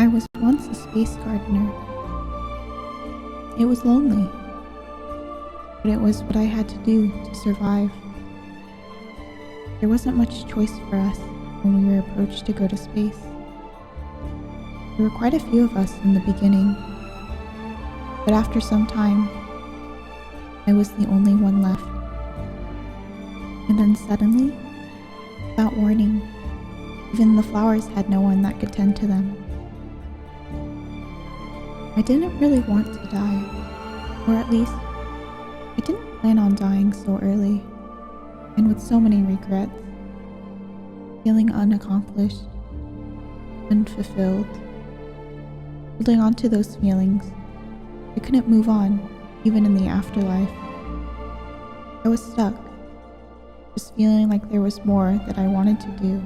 I was once a space gardener. It was lonely, but it was what I had to do to survive. There wasn't much choice for us when we were approached to go to space. There were quite a few of us in the beginning, but after some time, I was the only one left. And then suddenly, without warning, even the flowers had no one that could tend to them. I didn't really want to die, or at least, I didn't plan on dying so early, and with so many regrets, feeling unaccomplished, unfulfilled. Holding on to those feelings, I couldn't move on, even in the afterlife. I was stuck, just feeling like there was more that I wanted to do.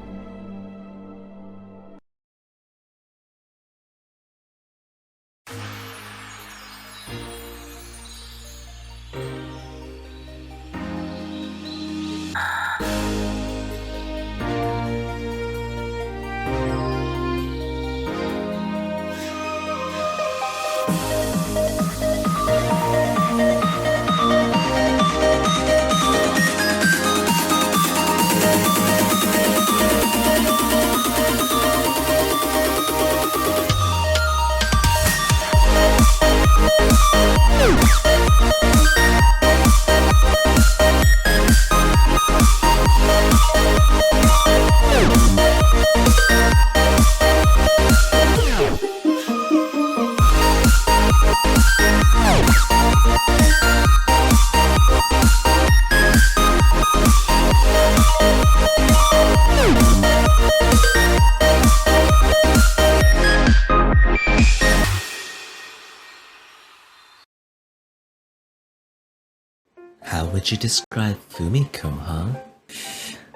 How would you describe Fumiko, huh?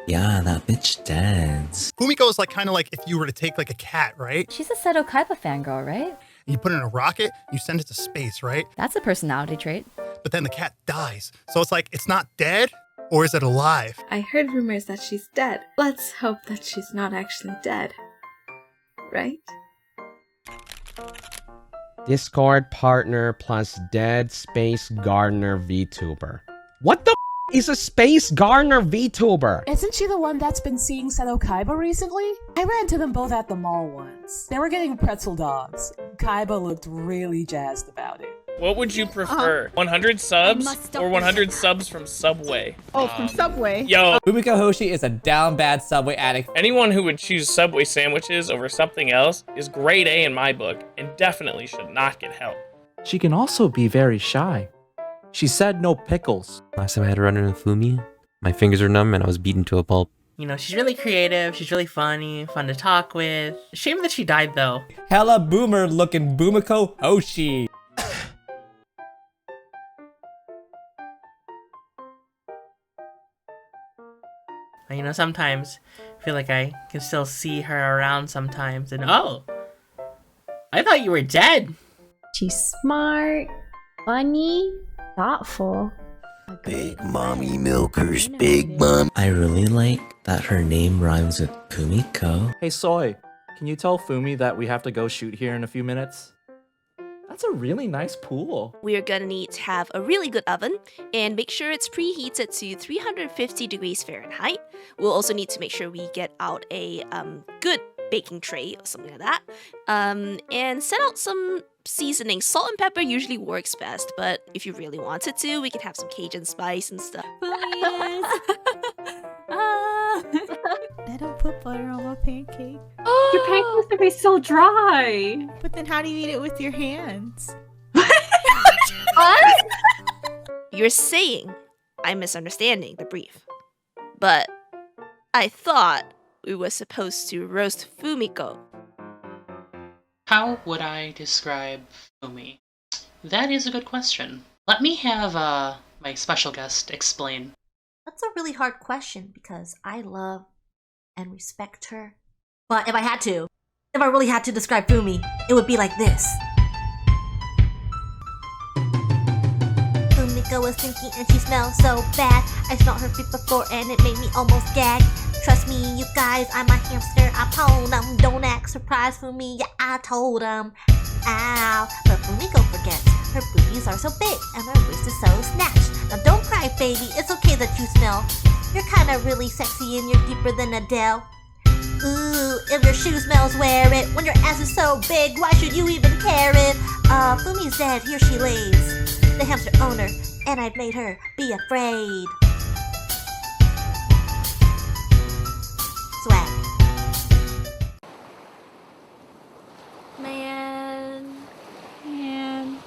Yeah, that bitch dead. Fumiko is like kind of like if you were to take like a cat, right? She's a Seto Kaiba fangirl, right? And you put it in a rocket, you send it to space, right? That's a personality trait. But then the cat dies. So it's like, it's not dead, or is it alive? I heard rumors that she's dead. Let's hope that she's not actually dead. Right? Discord partner plus dead space gardener VTuber. What the is a space gardener VTuber? Isn't she the one that's been seeing Seto Kaiba recently? I ran into them both at the mall once. They were getting pretzel dogs. Kaiba looked really jazzed about it. What would you prefer? 100 subs or 100 subs from Subway? Oh, from Subway? Yo, Fumiko Hoshi is a down bad Subway addict. anyone who would choose Subway sandwiches over something else is grade A in my book and definitely should not get help. She can also be very shy. She said no pickles. Last time I had a run-in with Fumi, my fingers were numb and I was beaten to a pulp. You know, she's really creative, she's really funny, fun to talk with. Shame that she died though. Hella boomer looking Fumiko Hoshi. You know, sometimes I feel like I can still see her around sometimes and oh! I thought you were dead! She's smart, funny, thoughtful. Big mommy milkers, big mom. I really like that her name rhymes with Fumiko. Hey Soy, can you tell Fumi that we have to go shoot here in a few minutes? That's a really nice pool. We're gonna need to have a really good oven and make sure it's preheated to 350 degrees Fahrenheit. We'll also need to make sure we get out a good baking tray or something like that. And set out some seasoning. Salt and pepper usually works best, but if you really wanted to, we could have some Cajun spice and stuff. Please. Let them put butter on my pancake. Your pancakes are be so dry. But then how do you eat it with your hands? What? You're saying I'm misunderstanding the brief. But I thought we were supposed to roast Fumiko. How would I describe Fumi? That is a good question. Let me have my special guest explain. That's a really hard question because I love and respect her. But if I really had to describe Fumi, it would be like this. Fumiko was stinky and she smelled so bad. I smelled her feet before and it made me almost gag. Trust me, you guys, I'm a hamster. I pwn them. Don't act surprise for me, yeah, I told him. Ow, but Fumiko forgets. Her boobies are so big and her waist is so snatched. Now don't cry, baby, it's okay that you smell. You're kinda really sexy and you're deeper than Adele. Ooh, if your shoe smells, wear it. When your ass is so big, why should you even care it? Fumi's dead, here she lays. The hamster owner, and I'd made her be afraid. Swag. Man. Man.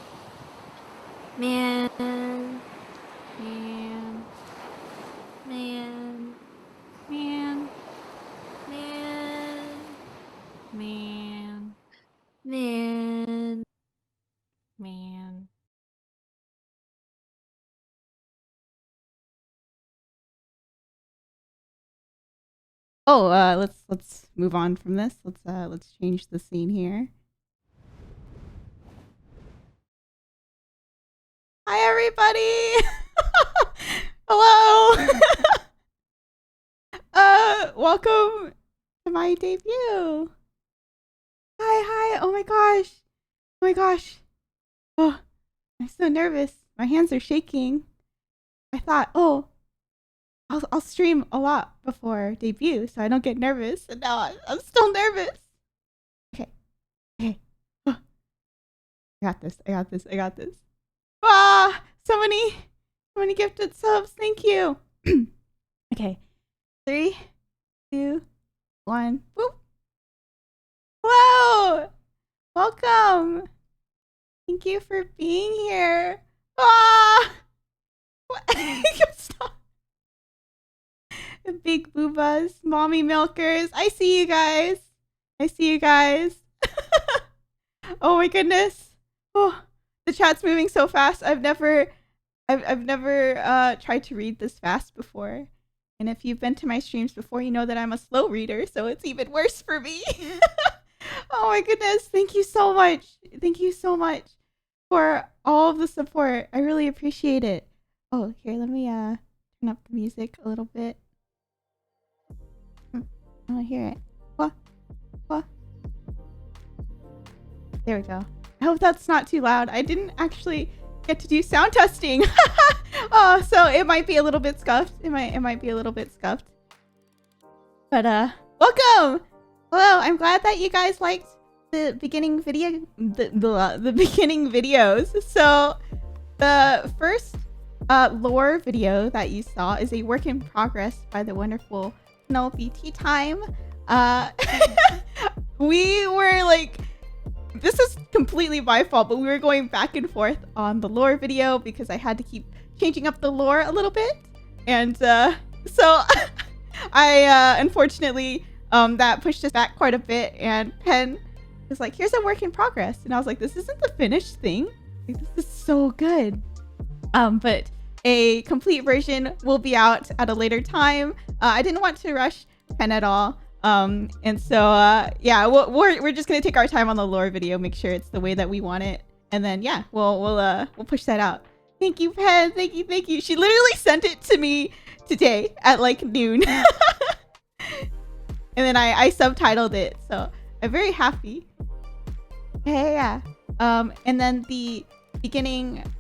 Man. Man. Man. Man. Man. Man. Man. Man. Oh, let's move on from this. Let's change the scene here. Hi everybody. Hello. Welcome to my debut. Hi. Oh my gosh. Oh my gosh. Oh, I'm so nervous. My hands are shaking. I thought, oh, I'll stream a lot before debut so I don't get nervous, and now I'm still nervous. Okay. Oh. I got this. Ah, so many gifted subs. Thank you. Okay. 3, 2, 1. Boop. Hello. Welcome. Thank you for being here. Ah. What? Stop. The big boobas, mommy milkers. I see you guys. Oh my goodness. Oh, the chat's moving so fast. I've never tried to read this fast before. And if you've been to my streams before, you know that I'm a slow reader, so it's even worse for me. Oh my goodness. Thank you so much. Thank you so much for all of the support. I really appreciate it. Oh, here, let me turn up the music a little bit. I don't hear it. What? There we go. I hope that's not too loud. I didn't actually get to do sound testing. Oh, so it might be a little bit scuffed. It might be a little bit scuffed. But welcome. Hello. I'm glad that you guys liked the beginning video. The beginning videos. So the first lore video that you saw is a work in progress by the wonderful Penelope Tea Time. We were like, this is completely my fault, but we were going back and forth on the lore video because I had to keep changing up the lore a little bit. And so I unfortunately that pushed us back quite a bit, and Pen was like, here's a work in progress. And I was like, this isn't the finished thing. Like, this is so good. But a complete version will be out at a later time. I didn't want to rush Pen at all. And so yeah, we're just gonna take our time on the lore video, make sure it's the way that we want it, and then yeah, we'll push that out. Thank you, Pen. Thank you. She literally sent it to me today at like noon. And then I subtitled it, so I'm very happy. Yeah. And then the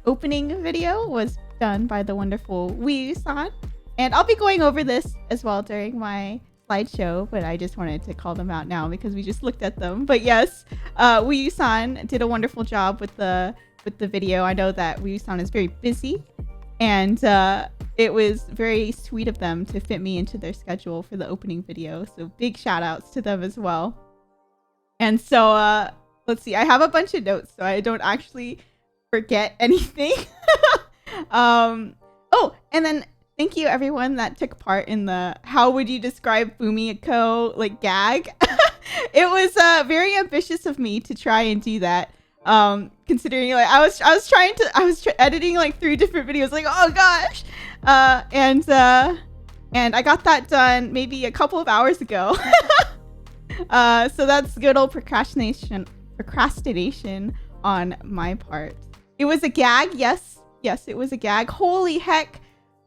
opening video was done by the wonderful Wii-san, and I'll be going over this as well during my slideshow, but I just wanted to call them out now because we just looked at them. But yes, Wii-san did a wonderful job with the video. I know that Wii-san is very busy, and it was very sweet of them to fit me into their schedule for the opening video. So big shout outs to them as well. And so let's see, I have a bunch of notes so I don't actually forget anything. Oh, and then thank you everyone that took part in the how would you describe Fumiko like gag. It was very ambitious of me to try and do that, considering like I was editing like 3 different videos, like, oh gosh. And I got that done maybe a couple of hours ago. So that's good old procrastination on my part. It was a gag. Yes, it was a gag. Holy heck.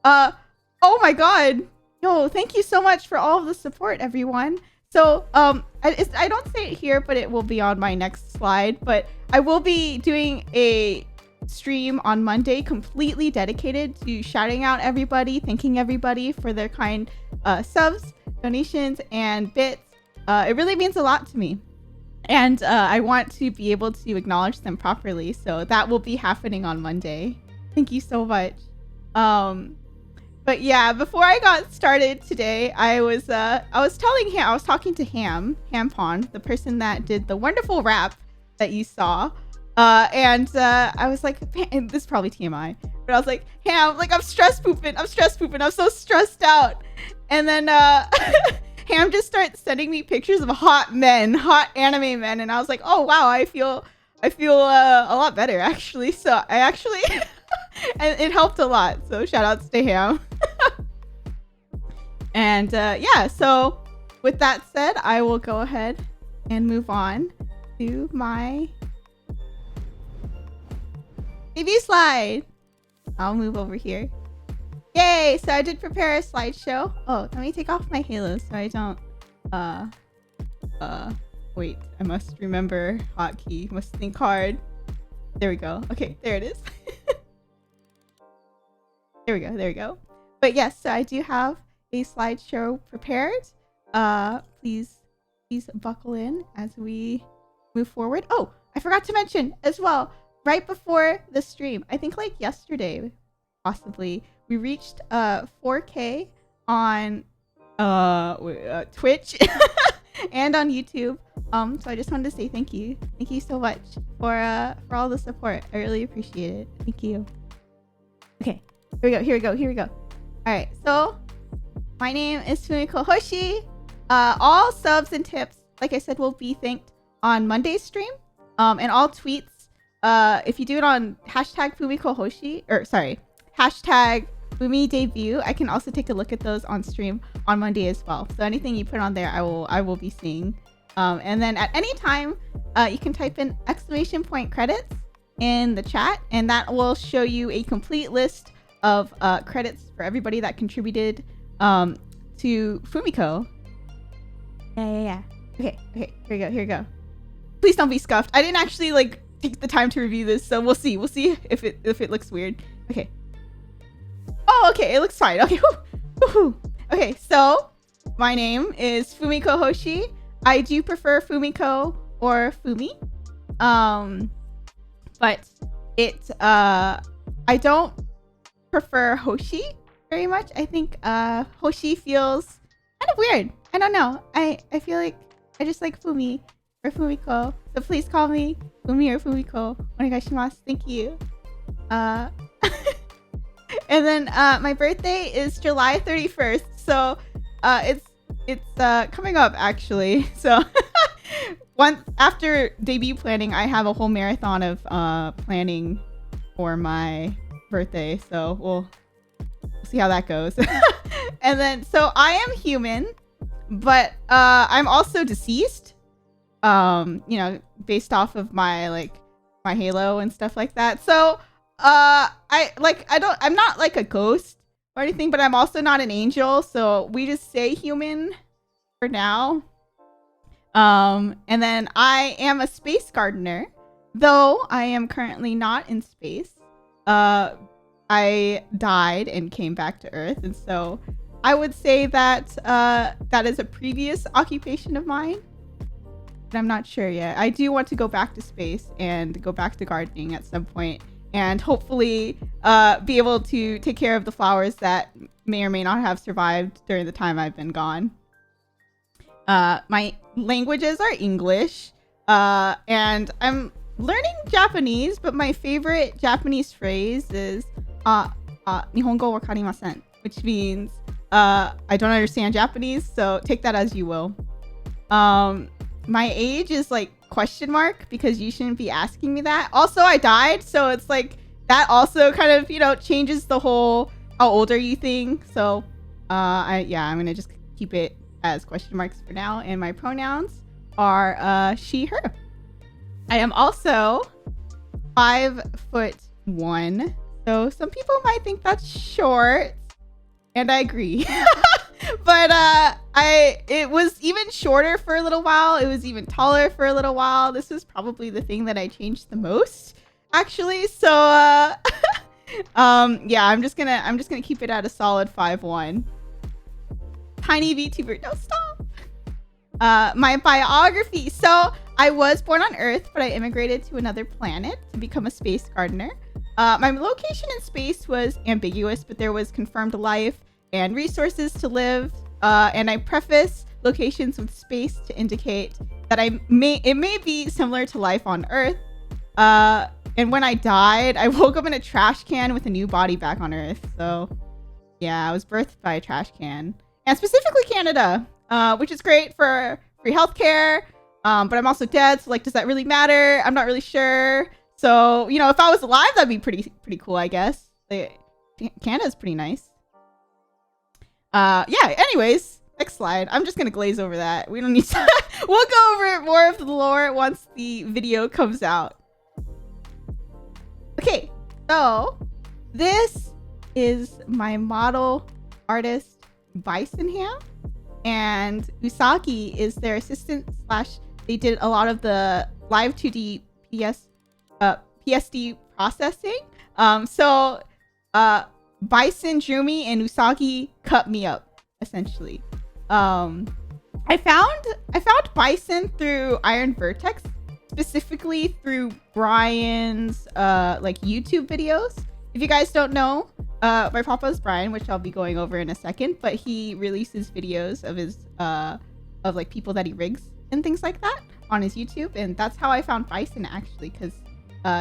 Oh my god. Yo, thank you so much for all of the support, everyone. So I don't say it here, but it will be on my next slide. But I will be doing a stream on Monday completely dedicated to shouting out everybody, thanking everybody for their kind subs, donations, and bits. It really means a lot to me. And I want to be able to acknowledge them properly. So that will be happening on Monday. Thank you so much. But yeah, before I got started today, I was talking to Ham Pond, the person that did the wonderful rap that you saw. And I was like, and this is probably TMI, but I was like, Ham, like I'm stress pooping. I'm so stressed out. And then Ham just starts sending me pictures of hot anime men, and I was like, oh wow, I feel a lot better actually. So I actually and it helped a lot. So shout outs to Ham. And yeah, so with that said, I will go ahead and move on to my debut slide. I'll move over here. Yay! So I did prepare a slideshow. Oh, let me take off my halo so I don't wait, I must remember hotkey, must think hard. There we go. Okay, there it is. There we go. But yes, so I do have a slideshow prepared. Please buckle in as we move forward. Oh, I forgot to mention as well, right before the stream, I think like yesterday, possibly, we reached 4K on Twitch and on YouTube. So I just wanted to say thank you. Thank you so much for all the support. I really appreciate it. Thank you. Okay, here we go. All right, so my name is Fumiko Hoshi. All subs and tips, like I said, will be thanked on Monday's stream. And all tweets, if you do it on hashtag Fumiko Hoshi, or sorry, hashtag Fumi debut, I can also take a look at those on stream on Monday as well. So anything you put on there, I will be seeing. And then at any time, you can type in ! credits in the chat, and that will show you a complete list of credits for everybody that contributed to Fumiko. Yeah. Okay, here we go. Please don't be scuffed. I didn't actually like take the time to review this, so we'll see if it looks weird. Okay. Oh, okay, it looks fine. Okay, whew. Okay, so my name is Fumiko Hoshi. I do prefer Fumiko or Fumi. But I don't prefer Hoshi very much. I think Hoshi feels kind of weird. I don't know. I feel like I just like Fumi or Fumiko. So please call me Fumi or Fumiko. Onegaishimasu. Thank you. And then my birthday is July 31st. So it's coming up actually. So once after debut planning, I have a whole marathon of planning for my birthday. So we'll see how that goes. And then so I am human, but I'm also deceased. You know, based off of my my halo and stuff like that. So I'm not like a ghost or anything, but I'm also not an angel, so we just say human for now. And then I am a space gardener, though I am currently not in space. I died and came back to Earth, and so I would say that that is a previous occupation of mine, but I'm not sure yet. I do want to go back to space and go back to gardening at some point, and hopefully be able to take care of the flowers that may or may not have survived during the time I've been gone. My languages are English, and I'm learning Japanese, but my favorite Japanese phrase is Nihongo wakarimasen, which means I don't understand Japanese, so take that as you will. My age is like question mark because you shouldn't be asking me that. Also, I died, so it's like that also kind of, you know, changes the whole how old are you thing. So I'm gonna just keep it as question marks for now, and my pronouns are she, her. I am also 5'1", so some people might think that's short, and I agree. But it was even shorter for a little while. It was even taller for a little while. This was probably the thing that I changed the most, actually. So yeah, I'm just gonna keep it at a solid 5'1". Tiny VTuber, don't stop. My biography. So I was born on Earth, but I immigrated to another planet to become a space gardener. My location in space was ambiguous, but there was confirmed life and resources to live. And I preface locations with space to indicate that it may be similar to life on Earth. And when I died, I woke up in a trash can with a new body back on Earth. So yeah, I was birthed by a trash can. And specifically Canada, which is great for free healthcare. But I'm also dead, so like, does that really matter? I'm not really sure. So, you know, if I was alive, that'd be pretty cool, I guess. Canada's pretty nice. Yeah, anyways, next slide. I'm just gonna glaze over that. We don't need to. We'll go over more of the lore once the video comes out. Okay, so this is my model artist, bisonham, and Usagi is their assistant / they did a lot of the live 2D PSD processing. So Bison drew me and Usagi cut me up, essentially. I found Bison through Iron Vertex, specifically through Brian's like YouTube videos. If you guys don't know, my papa is Brian, which I'll be going over in a second, but he releases videos of his of like people that he rigs and things like that on his YouTube, and that's how I found Bison, actually, because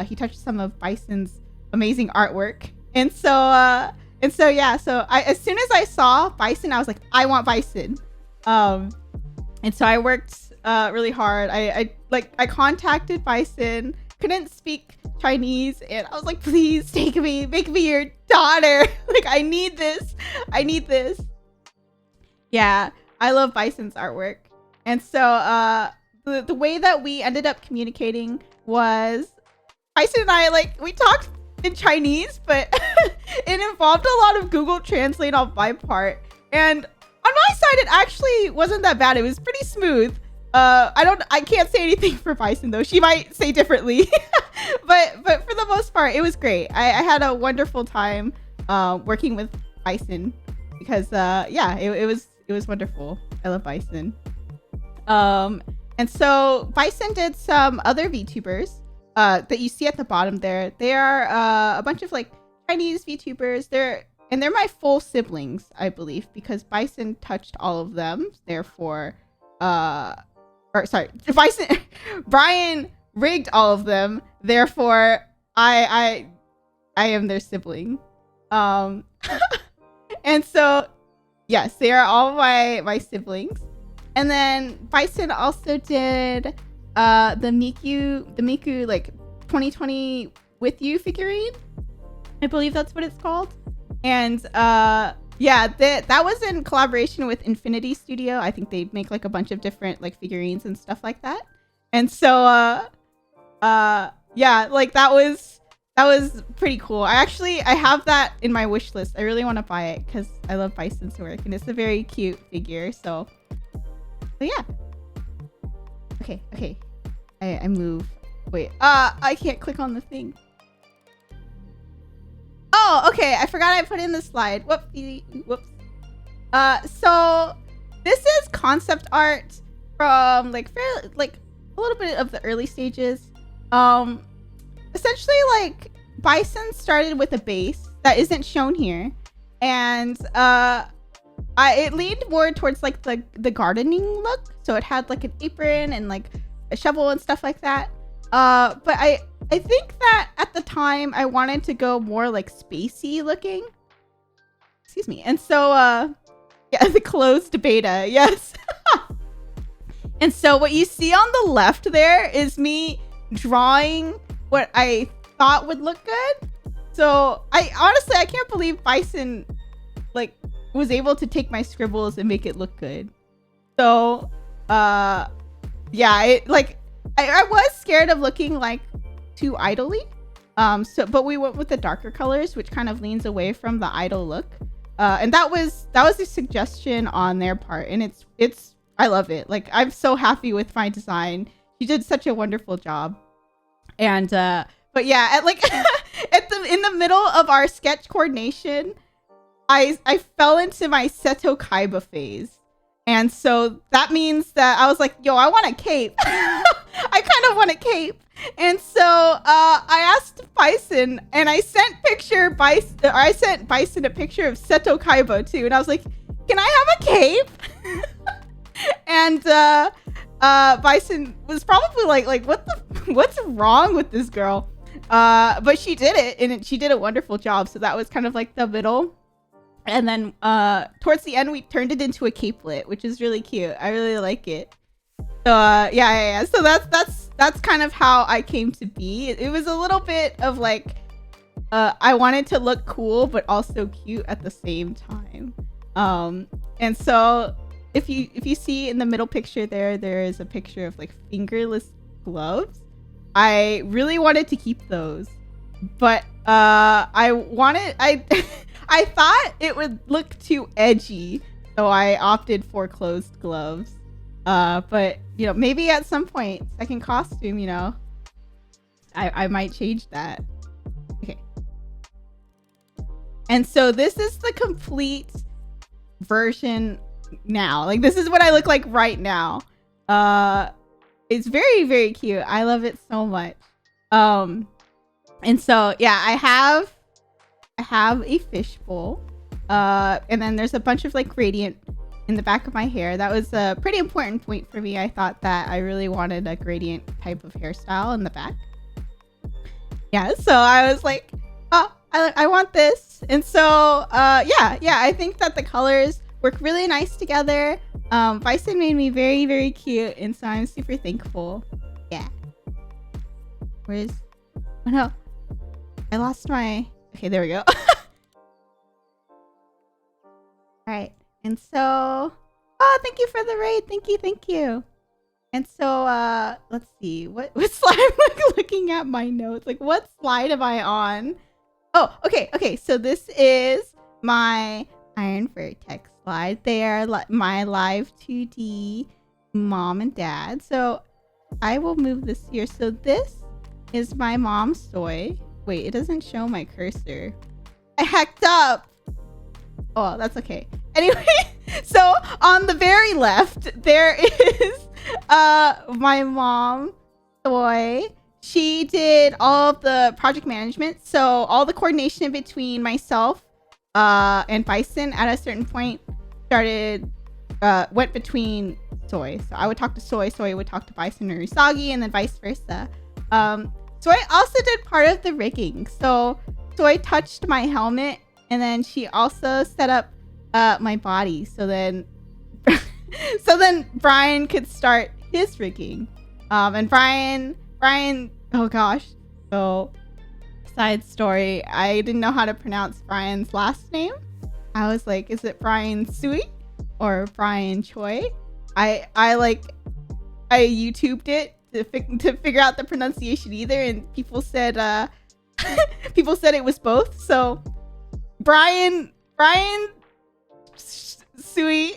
he touched some of Bison's amazing artwork. And so yeah, so as soon as I saw Bison, I was like, I want Bison. And so I worked really hard. I contacted Bison, couldn't speak Chinese, and I was like, please take me, make me your daughter. Like, I need this. Yeah, I love Bison's artwork. And so the way that we ended up communicating was Bison and I, we talked in Chinese, but it involved a lot of Google Translate on my part. And on my side, it actually wasn't that bad. It was pretty smooth. I can't say anything for Bison though. She might say differently, but for the most part, it was great. I had a wonderful time working with Bison because yeah, it was wonderful. I love Bison. And so Bison did some other VTubers that you see at the bottom there. They are a bunch of Chinese VTubers. They're my full siblings, I believe, because Bison touched all of them. Therefore, Brian rigged all of them. Therefore, I am their sibling. And so, yes, they are all my siblings. And then Bison also did the Miku 2020 with you figurine. I believe that's what it's called. And yeah, that was in collaboration with Infinity Studio. I think they make a bunch of different figurines and stuff like that. And so yeah, that was pretty cool. I have that in my wish list. I really want to buy it because I love Bison's work and it's a very cute figure. So yeah. Okay. I move. Wait. I can't click on the thing. Oh, okay. I forgot I put in the slide. Whoops. So this is concept art from a little bit of the early stages. Essentially, Bison started with a base that isn't shown here, and it leaned more towards the gardening look. So it had an apron and a shovel and stuff like that. But I think that at the time I wanted to go more spacey looking. Excuse me. And so yeah, the closed beta, yes. And so what you see on the left there is me drawing what I thought would look good. So I can't believe Bison was able to take my scribbles and make it look good. So yeah, I was scared of looking too idly. But we went with the darker colors, which kind of leans away from the idle look. and that was a suggestion on their part, and it's I love it. Like, I'm so happy with my design. She did such a wonderful job. And but yeah, at like in the middle of our sketch coordination, I fell into my Seto Kaiba phase. And so that means that I was like, yo, I want a cape. I kind of want a cape. And so I asked Bison, and I sent Bison a picture of Seto Kaiba too. And I was like, can I have a cape? And Bison was probably like what's wrong with this girl? But she did it, and she did a wonderful job. So that was kind of like the middle. And then towards the end, we turned it into a capelet, which is really cute. I really like it. So yeah. So that's kind of how I came to be. It was a little bit of like I wanted to look cool but also cute at the same time. And so if you see in the middle picture there is a picture of like fingerless gloves. I really wanted to keep those, but I thought it would look too edgy, so I opted for closed gloves. But you know, maybe at some point, second costume, you know, I might change that. Okay. And so this is the complete version now. Like, this is what I look like right now. It's very, very cute. I love it so much. And so yeah, I have a fishbowl, and then there's a bunch of like gradient in the back of my hair. That was a pretty important point for me. I thought that I really wanted a gradient type of hairstyle in the back. Yeah, so I was like, oh, I want this. And so yeah, I think that the colors work really nice together. Bison made me very, very cute, and so I'm super thankful. Yeah. Oh no, I lost my... Okay, there we go. Alright, and so... Oh, thank you for the raid. Thank you. And so, let's see. What slide am I looking at my notes? Like, what slide am I on? Oh, okay. So this is my Iron Vertex slide. They are my live 2D mom and dad. So I will move this here. So this is my mom's toy. Wait, it doesn't show my cursor. I hacked up. Oh, that's okay. Anyway, so on the very left, there is my mom toy. She did all of the project management. So all the coordination between myself and Bison at a certain point went between Soy. So I would talk to Soy would talk to Bison or Usagi, and then vice versa. Soy also did part of the rigging. So Soy touched my helmet, and then she also set up my body. So then Brian could start his rigging. And Brian, oh gosh. So side story, I didn't know how to pronounce Brian's last name. I was like, is it Brian Sui or Brian Choi? I YouTubed it to figure out the pronunciation either, and people said it was both. So Brian Sui.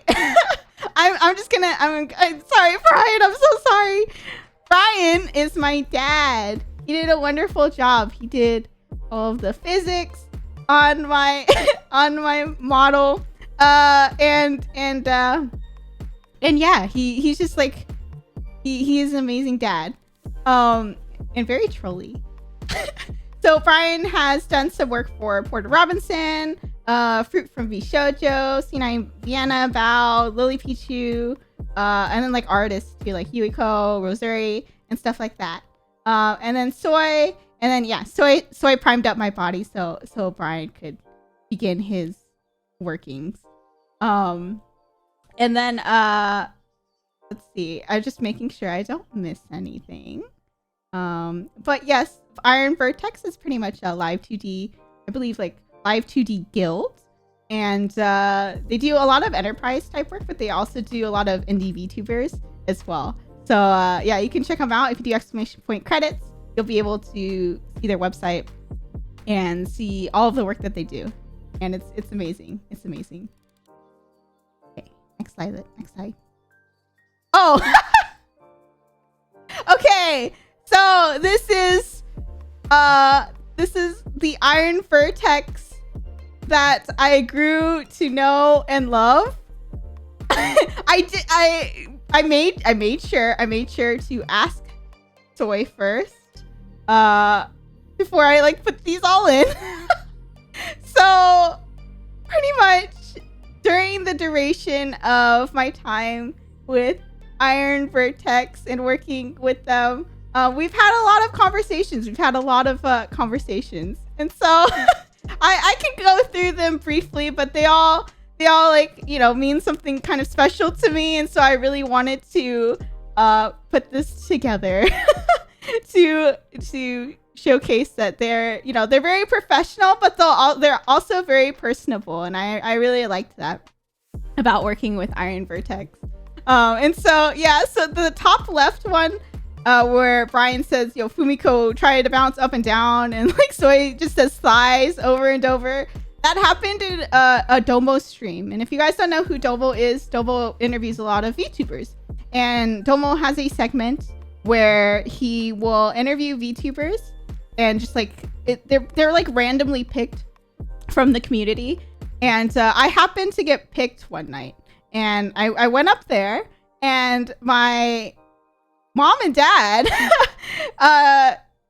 I'm sorry, Brian. I'm so sorry. Brian is my dad. He did a wonderful job. He did all of the physics on my model. And yeah, he's just like he is an amazing dad. And very trolly. So Brian has done some work for Porter Robinson, Fruit from V Shoujo, C9 Vienna, Bao, Lily Pichu, and then like artists too, like Yuiko, Rosary, and stuff like that. And then Soy, and then yeah, Soy primed up my body so Brian could begin his workings. And then let's see, I'm just making sure I don't miss anything. But yes, Iron Vertex is pretty much a live 2D, I believe, like live 2D guild, and they do a lot of enterprise type work, but they also do a lot of indie VTubers as well. So yeah, you can check them out. If you do exclamation point credits, you'll be able to see their website and see all of the work that they do. and it's amazing. It's amazing. Okay, next slide. Next slide. Oh, okay. So this is the iron vertex that I grew to know and love. I made sure to ask Soy first before I like put these all in. So pretty much during the duration of my time with Iron Vertex and working with them, we've had a lot of conversations. And so I can go through them briefly, but they all like, you know, mean something kind of special to me. And so I really wanted to put this together to showcase that they're very professional, but they're also very personable. And I really liked that about working with Iron Vertex. And so, yeah, so the top left one, where Brian says, yo, Fumiko tried to bounce up and down, and like Soy just says thighs over and over. That happened in a Domo stream. And if you guys don't know who Domo is, Domo interviews a lot of VTubers. And Domo has a segment where he will interview VTubers, and just like they're like randomly picked from the community. And I happened to get picked one night, and I went up there, and my mom and dad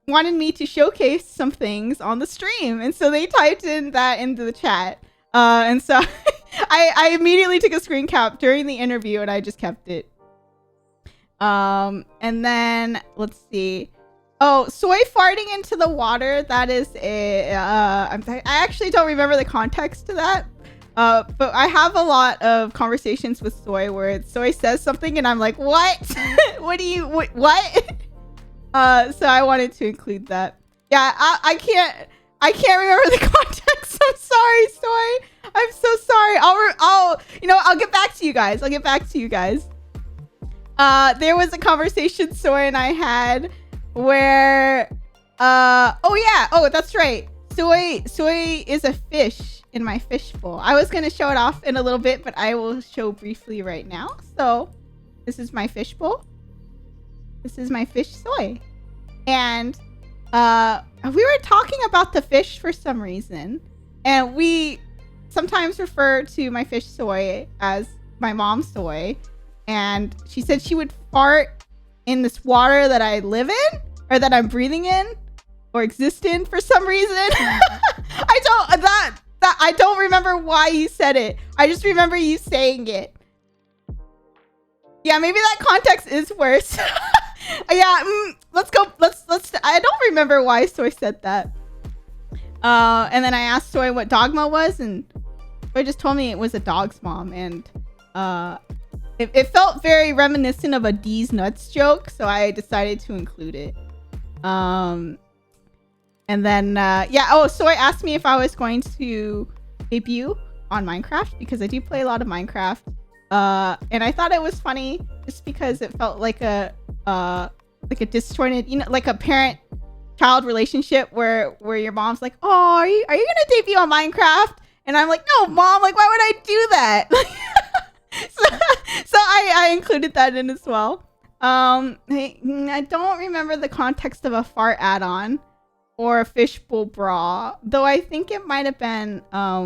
wanted me to showcase some things on the stream, and so they typed in that into the chat, and so I immediately took a screen cap during the interview, and I just kept it. And then let's see. Oh, Soy farting into the water. That is I actually don't remember the context to that. But I have a lot of conversations with Soy where Soy says something and I'm like, what? What? So I wanted to include that. Yeah, I can't remember the context. I'm sorry, Soy. I'm so sorry. I'll get back to you guys. There was a conversation Soy and I had where that's right. Soy is a fish in my fishbowl. I was gonna show it off in a little bit, but I will show briefly right now. So this is my fishbowl. This is my fish Soy. And we were talking about the fish for some reason. And we sometimes refer to my fish Soy as my mom Soy. And she said she would fart in this water that I live in, or that I'm breathing in, or exist in for some reason. I don't remember why you said it. I just remember you saying it. Yeah, maybe that context is worse. Yeah, let's go. Let's. I don't remember why Soy said that. And then I asked Soy what dogma was, and Soy just told me it was a dog's mom, and it felt very reminiscent of a D's nuts joke, so I decided to include it. And then Soy asked me if I was going to debut on Minecraft, because I do play a lot of Minecraft. And I thought it was funny just because it felt like a disjointed, like a parent-child relationship where your mom's like, oh, are you gonna debut on Minecraft? And I'm like, no, mom, like, why would I do that? so I included that in as well. I don't remember the context of a fart add-on or a fishbowl bra, though I think it might have been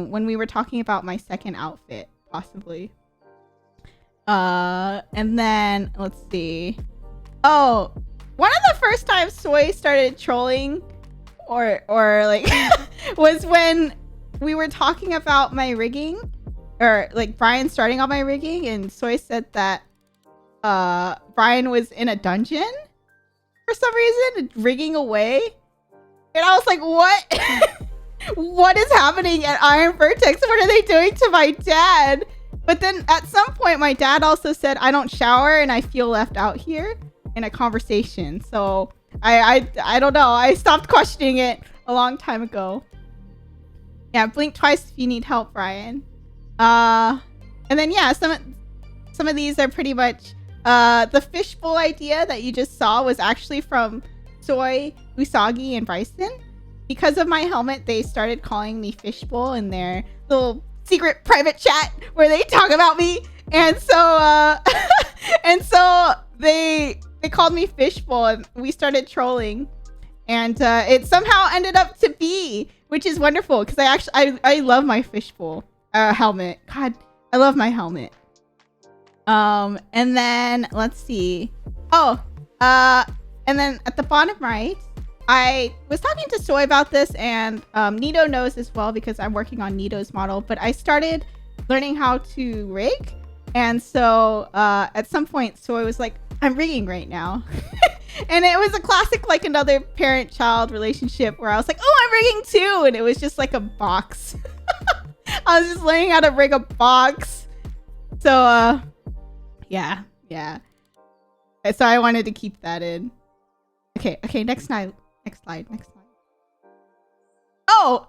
when we were talking about my second outfit, possibly. And then let's see. Oh, one of the first times Soy started trolling or like was when we were talking about my rigging, or like Brian starting on my rigging, and Soy said that Brian was in a dungeon for some reason, rigging away. And I was like, what? What is happening at Iron Vertex? What are they doing to my dad? But then at some point, my dad also said, I don't shower and I feel left out here in a conversation. So I don't know. I stopped questioning it a long time ago. Yeah, blink twice if you need help, Brian. And then, yeah, some of these are pretty much the fishbowl idea that you just saw was actually from Soy, Usagi, and Bryson. because of my helmet, they started calling me Fishbowl in their little secret private chat where they talk about me. And so and so they called me Fishbowl, and we started trolling. And it somehow ended up to be, which is wonderful because I love my Fishbowl helmet. God, I love my helmet. And then let's see. Oh, and then at the bottom right, I was talking to Soy about this, and Nito knows as well because I'm working on Nito's model, but I started learning how to rig. And so at some point, Soy was like, I'm rigging right now. And it was a classic, like another parent-child relationship where I was like, oh, I'm rigging too. And it was just like a box. I was just learning how to rig a box. So, yeah. So I wanted to keep that in. Okay, next slide. Oh!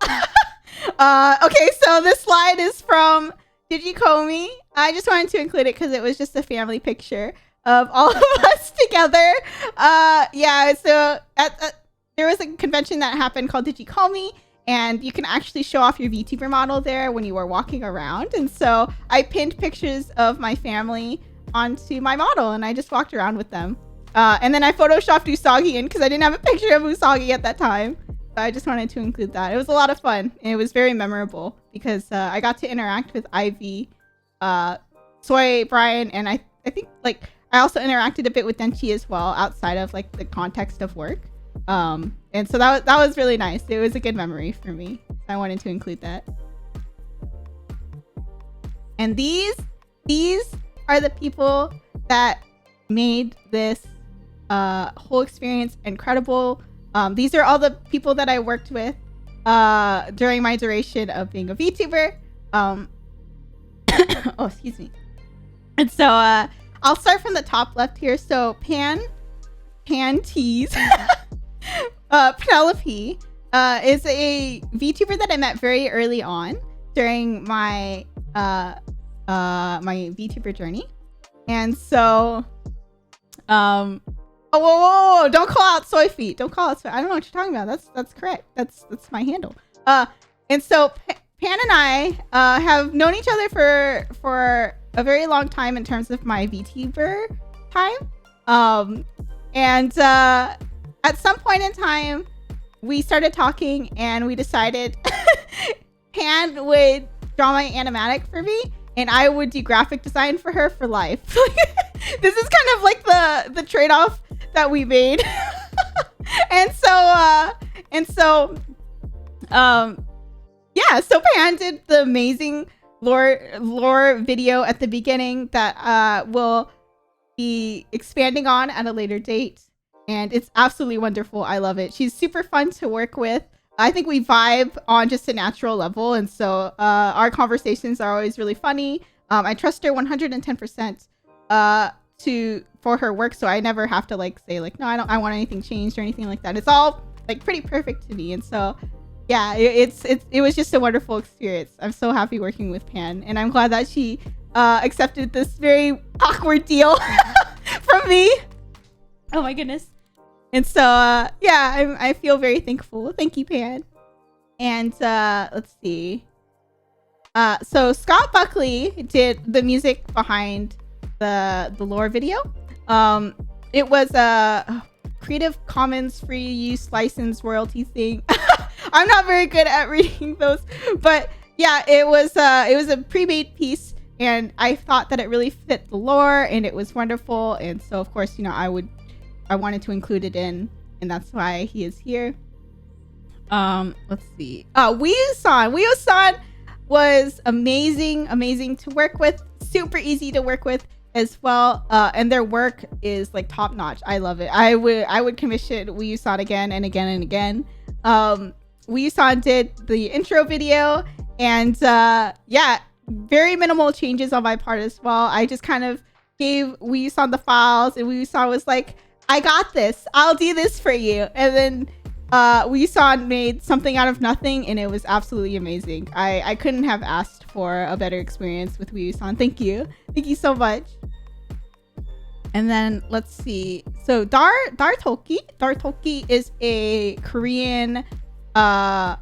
Okay, so this slide is from Digikomi. I just wanted to include it because it was just a family picture of all of us together. Yeah, so there was a convention that happened called Digikomi, and you can actually show off your VTuber model there when you were walking around. And so I pinned pictures of my family onto my model, and I just walked around with them. And then I photoshopped Usagi in because I didn't have a picture of Usagi at that time. So I just wanted to include that. It was a lot of fun, and it was very memorable because I got to interact with Ivy, Soy, Brian, and I think like I also interacted a bit with Denchi as well outside of like the context of work. And so that was really nice. It was a good memory for me. So I wanted to include that. And these are the people that made this whole experience incredible. These are all the people that I worked with during my duration of being a VTuber. Oh, excuse me. And so I'll start from the top left here. So Pantees, Penelope is a VTuber that I met very early on during my my VTuber journey. And so oh, whoa, don't call out Soy Feet. Don't call out Soy. I don't know what you're talking about. That's correct. That's my handle. And so Pan and I have known each other for a very long time in terms of my VTuber time. And at some point in time, we started talking and we decided Pan would draw my animatic for me and I would do graphic design for her for life. This is kind of like the trade-off that we made. Yeah, so Pan did the amazing lore video at the beginning that we'll be expanding on at a later date, and it's absolutely wonderful. I love it. She's super fun to work with. I think we vibe on just a natural level, and so our conversations are always really funny. I trust her 110% for her work, so I never have to like say like, no, I want anything changed or anything like that. It's all like pretty perfect to me, and so yeah, it was just a wonderful experience. I'm so happy working with Pan, and I'm glad that she accepted this very awkward deal from me. Oh my goodness. And so yeah, I feel very thankful. Thank you, Pan. And let's see. So Scott Buckley did the music behind the lore video. It was a Creative Commons free use license royalty thing. I'm not very good at reading those, but yeah, it was a pre-made piece, and I thought that it really fit the lore, and it was wonderful. And so of course, you know, I wanted to include it in, and that's why he is here. Let's see. Wii-san was amazing to work with, super easy to work with as well, and their work is like top notch. I love it. I would commission Wii-san again and again and again. Wii-san did the intro video, and yeah, very minimal changes on my part as well. I just kind of gave Wii-san the files, and Wii-san was like, I got this, I'll do this for you. And then Wii-san made something out of nothing, and it was absolutely amazing. I couldn't have asked for a better experience with Wii-san. Thank you so much. And then let's see. So Dartokki is a Korean or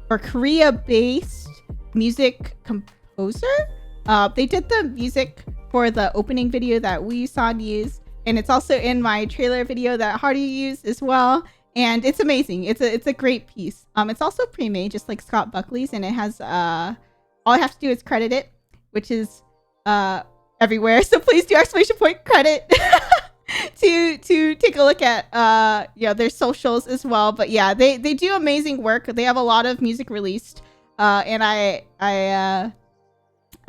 Korea-based music composer. They did the music for the opening video that Woo-san used, and it's also in my trailer video that Haru used as well. And it's amazing. It's a great piece. It's also pre-made, just like Scott Buckley's, and it has all I have to do is credit it, which is everywhere. So please do exclamation point credit to take a look at their socials as well. But yeah, they do amazing work. They have a lot of music released, and I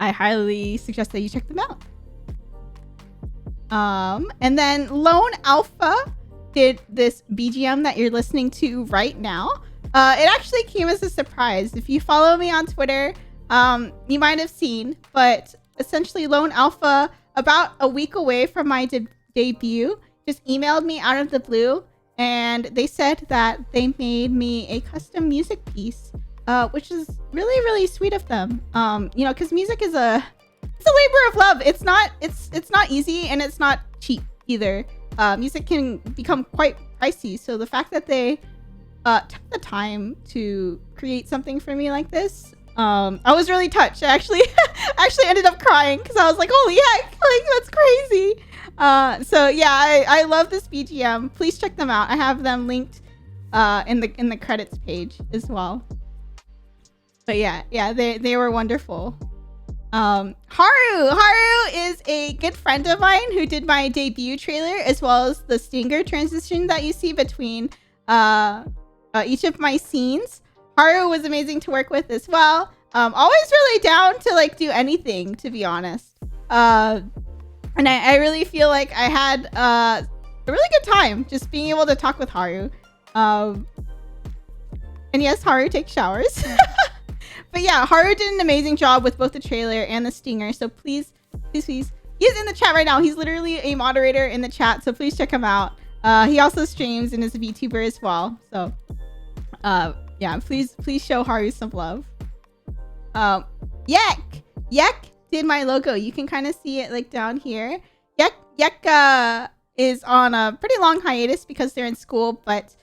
highly suggest that you check them out. And then Lone Alpha did this BGM that you're listening to right now. It actually came as a surprise. If you follow me on Twitter, you might have seen, but essentially Lone Alpha, about a week away from my debut, just emailed me out of the blue, and they said that they made me a custom music piece, which is really, really sweet of them. Because music is a labor of love. It's not easy, and it's not cheap either. Music can become quite pricey, so the fact that they took the time to create something for me like this, I was really touched. I actually ended up crying because I was like, holy heck, like that's crazy. So yeah, I love this BGM. Please check them out. I have them linked in the credits page as well. But yeah, they were wonderful. Haru is a good friend of mine who did my debut trailer, as well as the stinger transition that you see between each of my scenes. Haru was amazing to work with as well. Always really down to like do anything, to be honest. And I really feel like I had a really good time just being able to talk with Haru. And yes, Haru takes showers. But yeah, Haru did an amazing job with both the trailer and the stinger. So please. He's in the chat right now. He's literally a moderator in the chat. So please check him out. He also streams and is a VTuber as well. So yeah, please show Haru some love. Yek did my logo. You can kind of see it like down here. Yek is on a pretty long hiatus because they're in school, but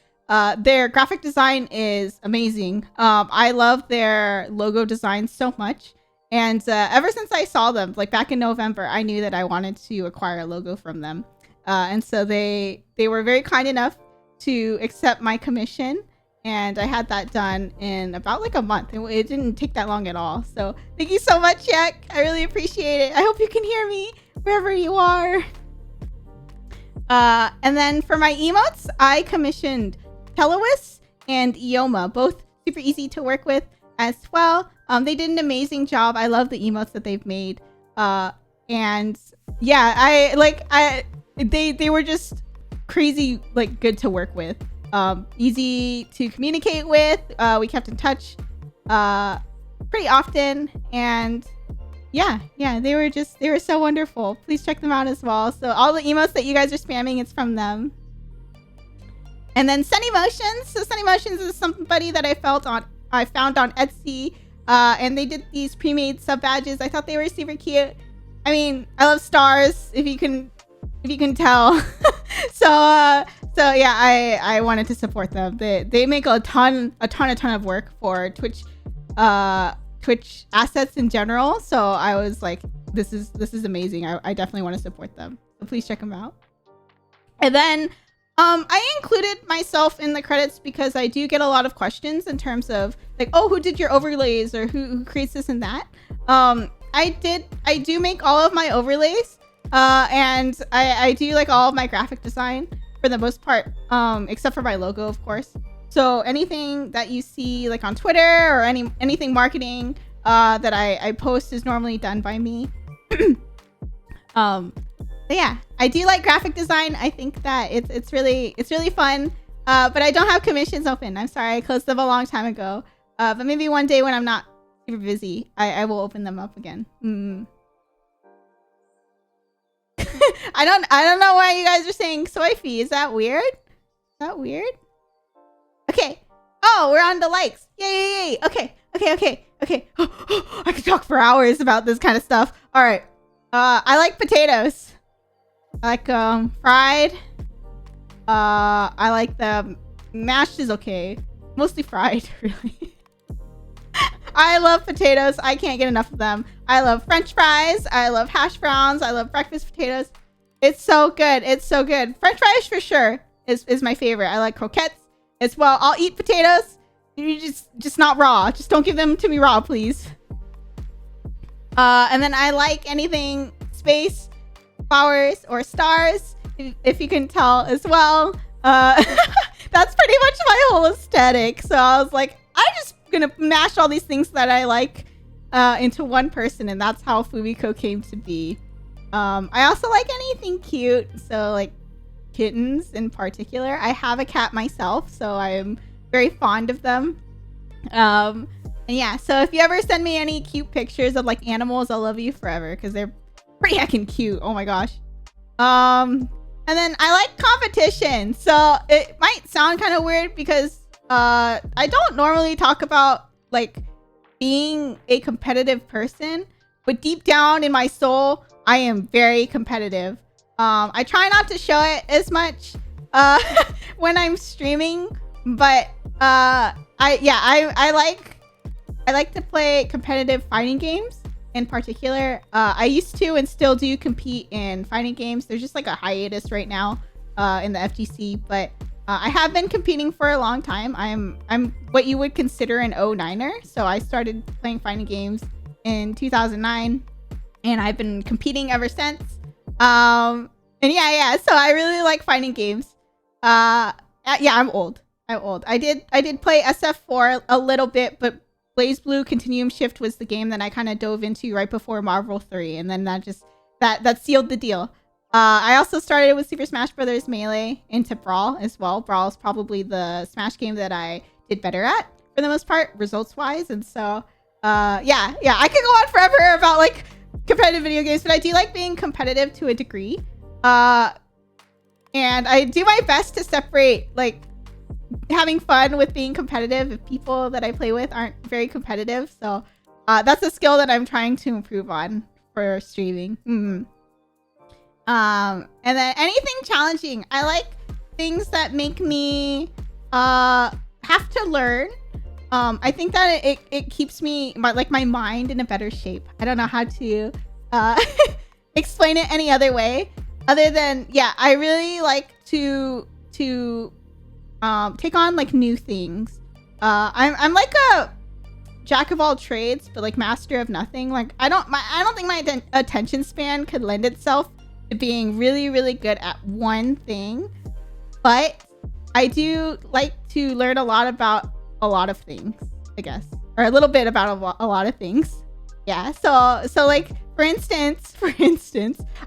their graphic design is amazing. I love their logo design so much, and ever since I saw them like back in November, I knew that I wanted to acquire a logo from them, and so they were very kind enough to accept my commission, and I had that done in about like a month. It didn't take that long at all. So thank you so much, Yek. I really appreciate it. I hope you can hear me wherever you are. And then for my emotes, I commissioned Telois and Ioma, both super easy to work with as well. They did an amazing job. I love the emotes that they've made. And yeah, they were just crazy, like good to work with. Easy to communicate with. We kept in touch pretty often, and yeah, they were so wonderful. Please check them out as well. So all the emotes that you guys are spamming, it's from them. And then Sunny Motions. So Sunny Motions is somebody that I found on Etsy, and they did these pre-made sub badges. I thought they were super cute. I mean, I love stars, if you can tell. So yeah, I wanted to support them. They make a ton of work for Twitch assets in general. So I was like, this is amazing. I definitely want to support them. So please check them out. And then I included myself in the credits because I do get a lot of questions in terms of like, oh, who did your overlays, or who creates this and that. I do make all of my overlays, and I do like all of my graphic design for the most part, except for my logo, of course. So anything that you see like on Twitter or anything marketing that I post is normally done by me. But yeah, I do like graphic design. I think that it's really fun. But I don't have commissions open. I'm sorry, I closed them a long time ago. But maybe one day when I'm not super busy, I will open them up again. I don't know why you guys are saying soy fee. Is that weird? Okay. Oh, we're on the likes. Yay. Okay. I could talk for hours about this kind of stuff. All right. I like potatoes. I like fried. I like them mashed is okay. Mostly fried, really. I love potatoes. I can't get enough of them. I love French fries. I love hash browns. I love breakfast potatoes. It's so good. It's so good. French fries for sure is my favorite. I like croquettes as well. I'll eat potatoes. You just not raw. Just don't give them to me raw, please. And then I like anything space, flowers, or stars, if you can tell as well. That's pretty much my whole aesthetic. So I was like, I'm just gonna mash all these things that I like into one person, and that's how Fumiko came to be. I also like anything cute, so like kittens in particular. I have a cat myself, so I am very fond of them. And yeah, so if you ever send me any cute pictures of like animals, I'll love you forever because they're pretty heckin' cute. Oh my gosh. And then I like competition. So it might sound kind of weird because I don't normally talk about like being a competitive person, but deep down in my soul, I am very competitive. I try not to show it as much when I'm streaming, but I like to play competitive fighting games in particular. I used to and still do compete in fighting games. There's just like a hiatus right now in the FGC, but I have been competing for a long time. I'm what you would consider an 09er. So I started playing fighting games in 2009 and I've been competing ever since. And yeah, so I really like fighting games. Yeah, I'm old. I did play SF4 a little bit, but Blaze Blue Continuum Shift was the game that I kind of dove into right before Marvel 3, and then that sealed the deal. I also started with Super Smash Bros. Melee into Brawl as well. Brawl is probably the Smash game that I did better at for the most part, results-wise, and so yeah, I could go on forever about like competitive video games, but I do like being competitive to a degree. And I do my best to separate like having fun with being competitive if people that I play with aren't very competitive. So that's a skill that I'm trying to improve on for streaming. And then anything challenging. I like things that make me have to learn. I think that it keeps me my mind in a better shape. I don't know how to explain it any other way other than, yeah, I really like to take on like new things. I'm like a jack of all trades, but like master of nothing. Like I don't think my attention span could lend itself to being really, really good at one thing, but I do like to learn a lot about a lot of things, I guess, or a little bit about a lot of things. Yeah, so like for instance,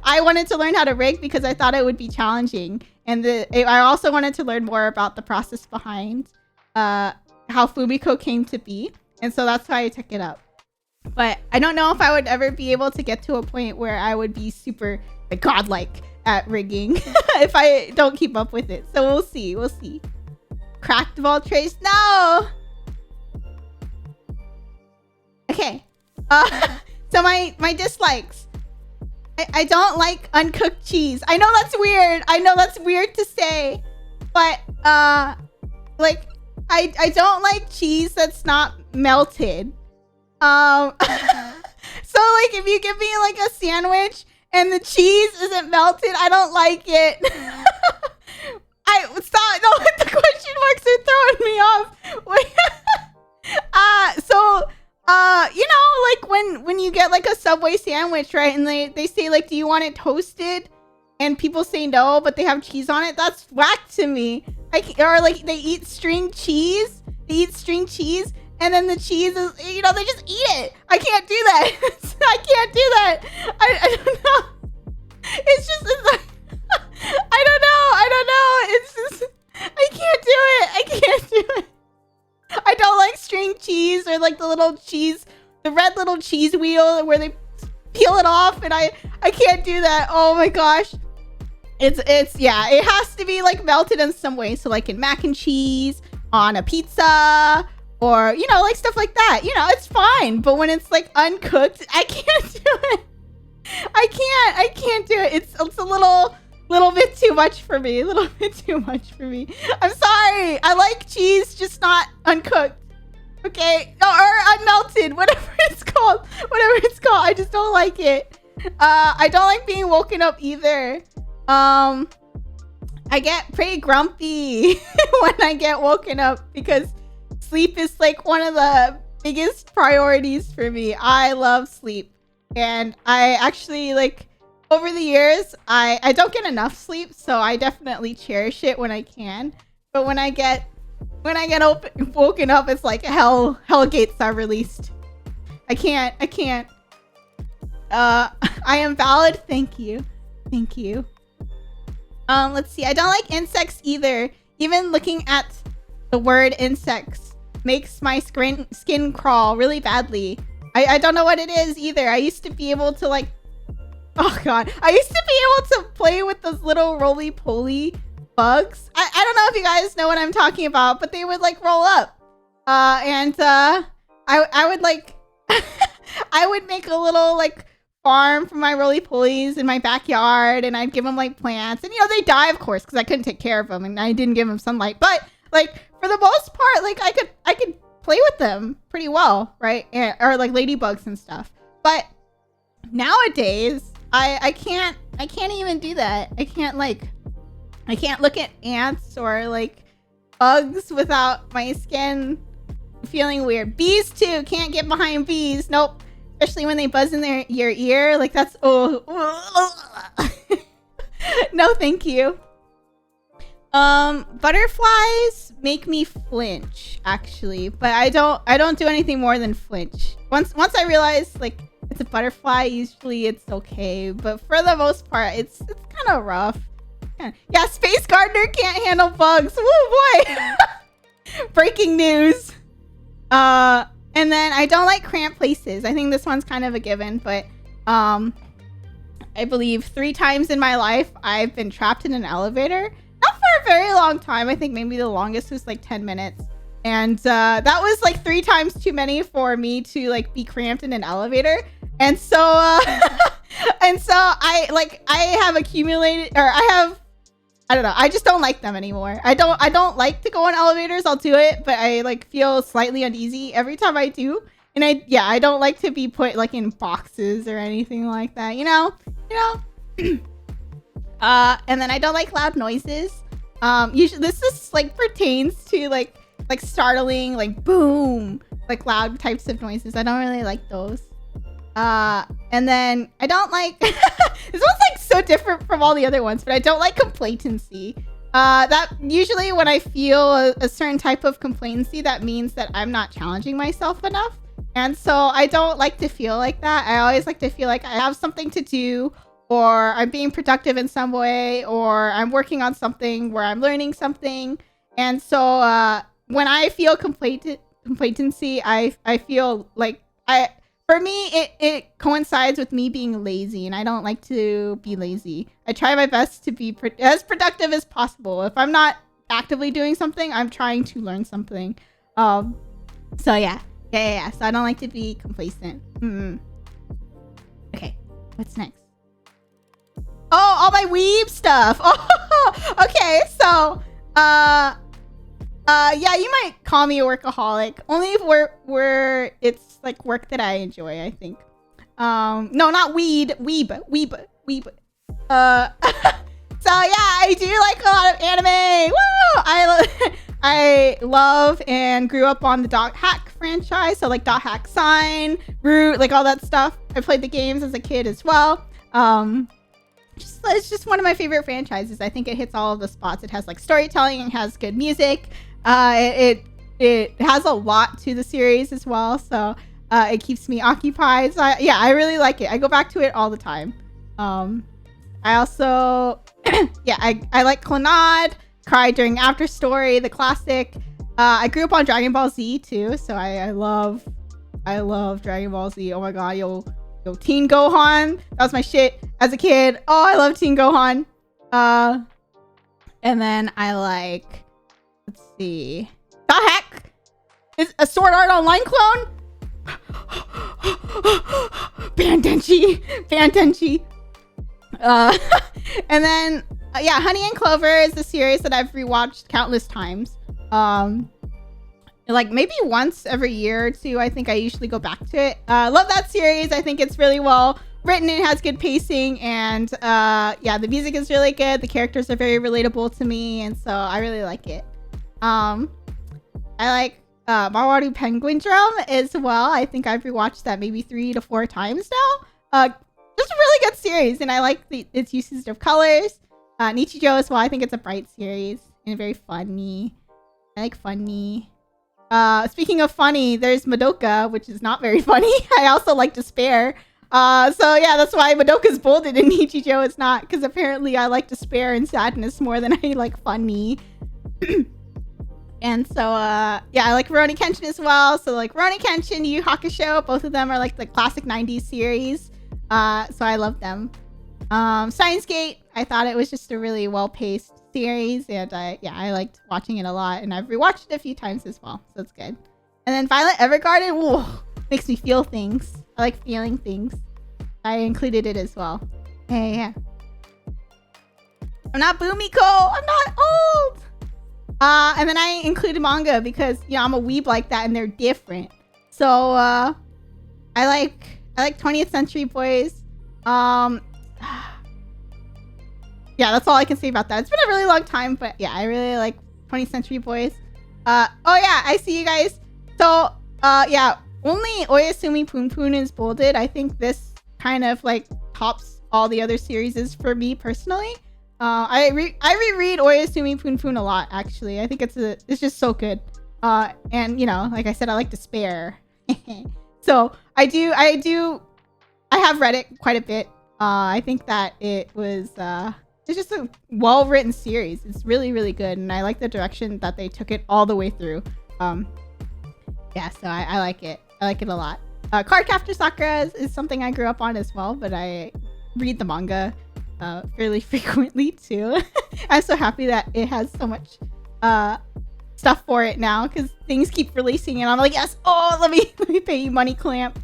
I wanted to learn how to rig because I thought it would be challenging, and I also wanted to learn more about the process behind how Fumiko came to be, and so that's why I took it up. But I don't know if I would ever be able to get to a point where I would be super like godlike at rigging if I don't keep up with it. So we'll see. Cracked of all trades, no. Okay. So my dislikes. I don't like uncooked cheese. I know that's weird. I know that's weird to say, but like I don't like cheese that's not melted. So like if you give me like a sandwich and the cheese isn't melted, I don't like it. No, the question marks are throwing me off. You know, like when you get like a Subway sandwich, right? And they say like, do you want it toasted? And people say no, but they have cheese on it. That's whack to me. Or like they eat string cheese. And then the cheese is, you know, they just eat it. I can't do that. I can't do that. I don't know. It's just, I don't know. It's just, I can't do it. I don't like string cheese or like the red little cheese wheel where they peel it off, and I can't do that. Oh my gosh. Yeah, it has to be like melted in some way. So like in mac and cheese, on a pizza, or, you know, like stuff like that. You know, it's fine. But when it's like uncooked, I can't do it. I can't do it. It's a little Little bit too much for me. A little bit too much for me. I'm sorry. I like cheese, just not uncooked. Okay, or unmelted, whatever it's called. Whatever it's called. I just don't like it. I don't like being woken up either. I get pretty grumpy when I get woken up because sleep is like one of the biggest priorities for me. I love sleep. And I actually like over the years, I don't get enough sleep, so I definitely cherish it when I can. But when I get woken up, it's like hell gates are released. I can't. I am valid. Thank you. Let's see. I don't like insects either. Even looking at the word insects makes my skin crawl really badly. I don't know what it is either. I used to be able to like, oh god, I used to be able to play with those little roly-poly bugs. I don't know if you guys know what I'm talking about, but they would like roll up. I would like, I would make a little like farm for my roly-polies in my backyard, and I'd give them like plants, and you know, they die of course because I couldn't take care of them and I didn't give them sunlight, but like for the most part, like I could play with them pretty well, right? Or like ladybugs and stuff. But nowadays I can't even do that. I can't look at ants or like bugs without my skin feeling weird. Bees too, can't get behind bees. Nope. Especially when they buzz in your ear, like that's no thank you. Butterflies make me flinch actually, but I don't do anything more than flinch. Once I realize like it's a butterfly, usually it's okay, but for the most part it's kind of rough. Yeah, Space Gardener can't handle bugs. Woo boy. Breaking news. And then I don't like cramped places. I think this one's kind of a given, but I believe 3 times in my life I've been trapped in an elevator. Not for a very long time. I think maybe the longest was like 10 minutes. And that was like 3 times too many for me to like be cramped in an elevator. And so I have accumulated, or I don't know. I just don't like them anymore. I don't like to go on elevators. I'll do it, but I like feel slightly uneasy every time I do. And I don't like to be put like in boxes or anything like that. You know. And then I don't like loud noises. Usually this is like pertains to like startling, like boom, like loud types of noises. I don't really like those. And then I don't like this one's like so different from all the other ones, but I don't like complacency. That usually when I feel a certain type of complacency, that means that I'm not challenging myself enough. And so I don't like to feel like that. I always like to feel like I have something to do, or I'm being productive in some way, or I'm working on something where I'm learning something. And so when I feel complacency, I feel like for me, it coincides with me being lazy, and I don't like to be lazy. I try my best to be as productive as possible. If I'm not actively doing something, I'm trying to learn something. So yeah. So I don't like to be complacent. Okay, what's next? Oh, all my weeb stuff. Oh, okay. So, yeah, you might call me a workaholic. Only if we're it's like work that I enjoy, I think. No, not weeb. So yeah, I do like a lot of anime. Woo! I love and grew up on the Dot Hack franchise, so like Dot Hack Sign, Root, like all that stuff. I played the games as a kid as well. It's just one of my favorite franchises. I think it hits all of the spots. It has like storytelling, it has good music. It has a lot to the series as well, so it keeps me occupied. So I really like it. I go back to it all the time. I also I like Clannad, Cry During After Story, the classic. I grew up on Dragon Ball Z too, so I love Dragon Ball Z. Oh my god, yo, Teen Gohan, that was my shit as a kid. Oh, I love Teen Gohan. And then I like, let's see, the heck is a Sword Art Online clone. Ban Denchi. And then yeah, Honey and Clover is a series that I've rewatched countless times. Like maybe once every year or two, I think I usually go back to it. Love that series. I think it's really well written. It has good pacing, and yeah, the music is really good. The characters are very relatable to me, and so I really like it. I like Mawaru Penguin Drum as well. I think I've rewatched that maybe 3 to 4 times now. Just a really good series, and I like its usage of colors. Nichijou as well. I think it's a bright series and very funny. I like funny. Speaking of funny, there's Madoka, which is not very funny. I also like Despair. So yeah, that's why Madoka's bolded and Nichijou is not, because apparently I like Despair and Sadness more than I like funny. And so yeah, I like Rurouni Kenshin as well. So like Rurouni Kenshin, Yu Yu Hakusho, both of them are like the classic 90s series. So I love them. Steins Gate, I thought it was just a really well-paced series, and I liked watching it a lot, and I've rewatched it a few times as well, so it's good. And then Violet Evergarden, whoa, makes me feel things. I like feeling things. I included it as well. Yeah. I'm not Bumiko, I'm not old. And then I included manga because, you know, I'm a weeb like that and they're different. So I like 20th Century Boys. Yeah, that's all I can say about that. It's been a really long time, but yeah, I really like 20th Century Boys. Oh yeah, I see you guys. So yeah, only Oyasumi Punpun is bolded. I think this kind of like tops all the other series for me personally. I reread Oyasumi Punpun a lot, actually. I think it's just so good. And you know, like I said, I like Despair. So I have read it quite a bit. I think that it was it's just a well-written series. It's really, really good, and I like the direction that they took it all the way through. Yeah, so I like it. I like it a lot. Cardcaptor Sakura is something I grew up on as well, but I read the manga fairly frequently too. I'm so happy that it has so much stuff for it now, because things keep releasing, and I'm like, yes, oh, let me pay you money, Clamp.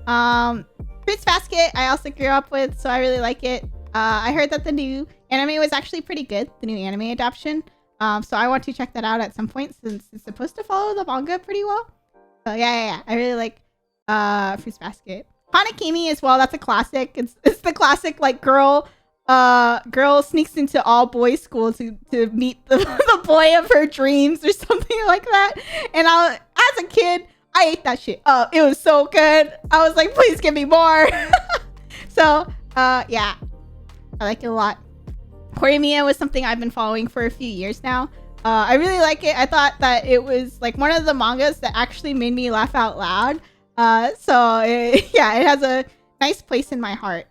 Fruits Basket, I also grew up with, so I really like it. I heard that the new anime was actually pretty good, the new anime adaptation. So I want to check that out at some point since it's supposed to follow the manga pretty well. So yeah. I really like Fruits Basket. Hanakimi as well, that's a classic. It's the classic like girl sneaks into all boys school to meet the boy of her dreams or something like that. And as a kid, I ate that shit up. It was so good. I was like, please give me more. So yeah, I like it a lot. Horimiya was something I've been following for a few years now. I really like it. I thought that it was like one of the mangas that actually made me laugh out loud. Yeah, it has a nice place in my heart.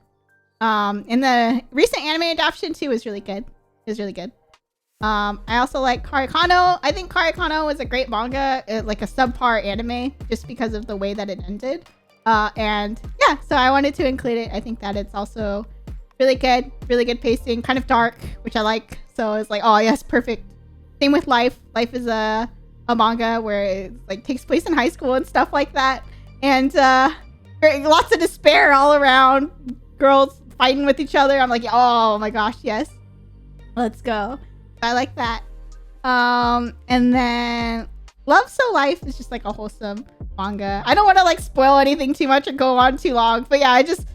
And the recent anime adaptation too was really good. It was really good. I also like Karikano. I think Karikano was a great manga, like a subpar anime, just because of the way that it ended. And yeah, so I wanted to include it. I think that it's also really good pacing, kind of dark, which I like. So it's like, oh yes, perfect. Same with Life. Life is a manga where it like takes place in high school and stuff like that. And lots of despair all around. Girls fighting with each other. I'm like, oh my gosh, yes. Let's go. I like that. And then Love So Life is just like a wholesome manga. I don't want to like spoil anything too much or go on too long, but yeah, I just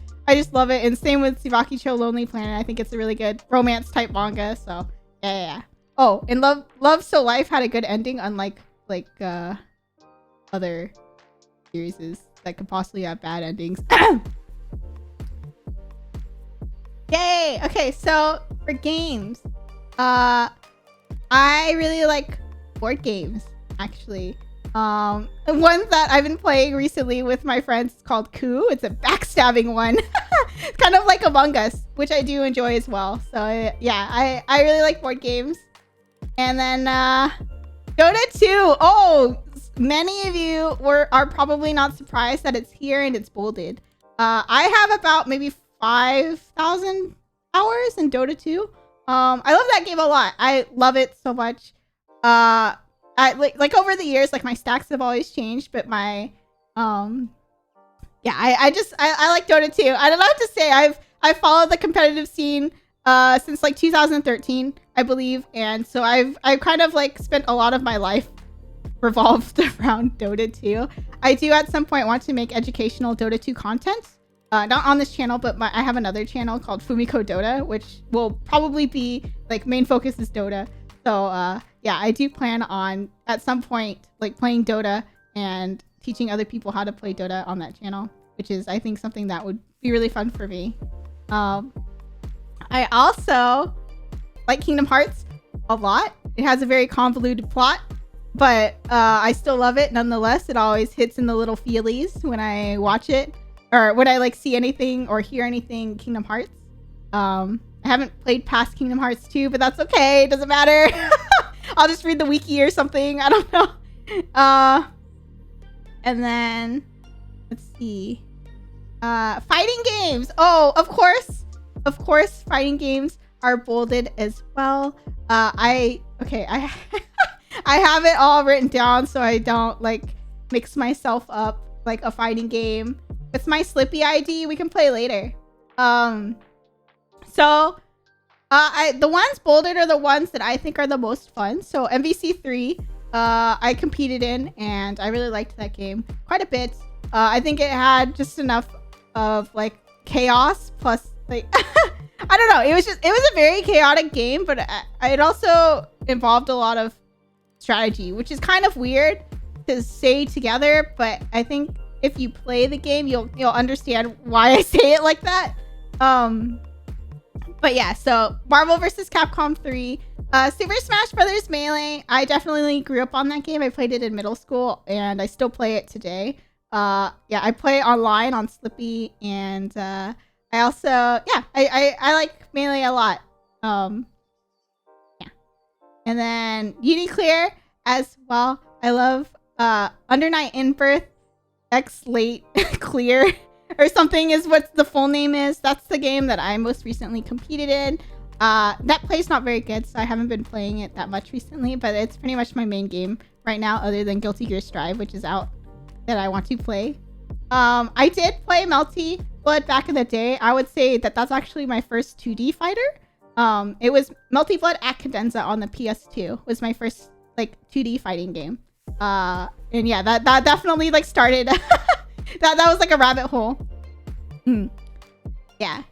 love it. And same with Tsubaki-cho Lonely Planet. I think it's a really good romance type manga. So yeah. Oh, and Love So Life had a good ending, unlike like other series that could possibly have bad endings. Yay! Okay, so for games, I really like board games, actually. One that I've been playing recently with my friends is called Coup. It's a backstabbing one. It's kind of like Among Us, which I do enjoy as well. So yeah, I really like board games. And then Dota 2. Oh, many of you are probably not surprised that it's here and it's bolded. I have about maybe 5,000 hours in Dota 2. I love that game a lot. I love it so much. I like over the years, like my stacks have always changed, but my yeah, I like Dota 2. I don't know what to say. I've followed the competitive scene since like 2013, I believe. And so I've kind of like spent a lot of my life revolved around Dota 2. I do at some point want to make educational Dota 2 content. Not on this channel, but I have another channel called Fumiko Dota, which will probably be like main focus is Dota. So yeah, I do plan on at some point like playing Dota and teaching other people how to play Dota on that channel, which is I think something that would be really fun for me. I also like Kingdom Hearts a lot. It has a very convoluted plot, but I still love it nonetheless. It always hits in the little feelies when I watch it. Or when I like see anything or hear anything Kingdom Hearts. I haven't played past Kingdom Hearts 2, but that's okay. It doesn't matter. I'll just read the wiki or something. I don't know. And then let's see. Fighting games. Oh, of course. Of course, fighting games are bolded as well. I have it all written down so I don't like mix myself up like a fighting game. It's my Slippy ID. We can play later. The ones bolded are the ones that I think are the most fun. So MVC3, I competed in, and I really liked that game quite a bit. I think it had just enough of like chaos plus like I don't know. It was a very chaotic game, but it also involved a lot of strategy, which is kind of weird to say together. But I think if you play the game, you'll understand why I say it like that. But yeah, so Marvel vs. Capcom 3, Super Smash Bros. Melee. I definitely grew up on that game. I played it in middle school, and I still play it today. Yeah, I play online on Slippy, and I also I like Melee a lot. Yeah, and then Uniclear as well. I love Under Night in Birth. X Late Clear or something is what the full name is. That's the game that I most recently competed in. That play's not very good, so I haven't been playing it that much recently, but it's pretty much my main game right now, other than Guilty Gear Strive, which is out, that I want to play. I did play Melty Blood back in the day. I would say that that's actually my first 2D fighter. It was Melty Blood at Cadenza on the PS2 was my first like 2D fighting game. And yeah, that definitely like started that was like a rabbit hole. Yeah.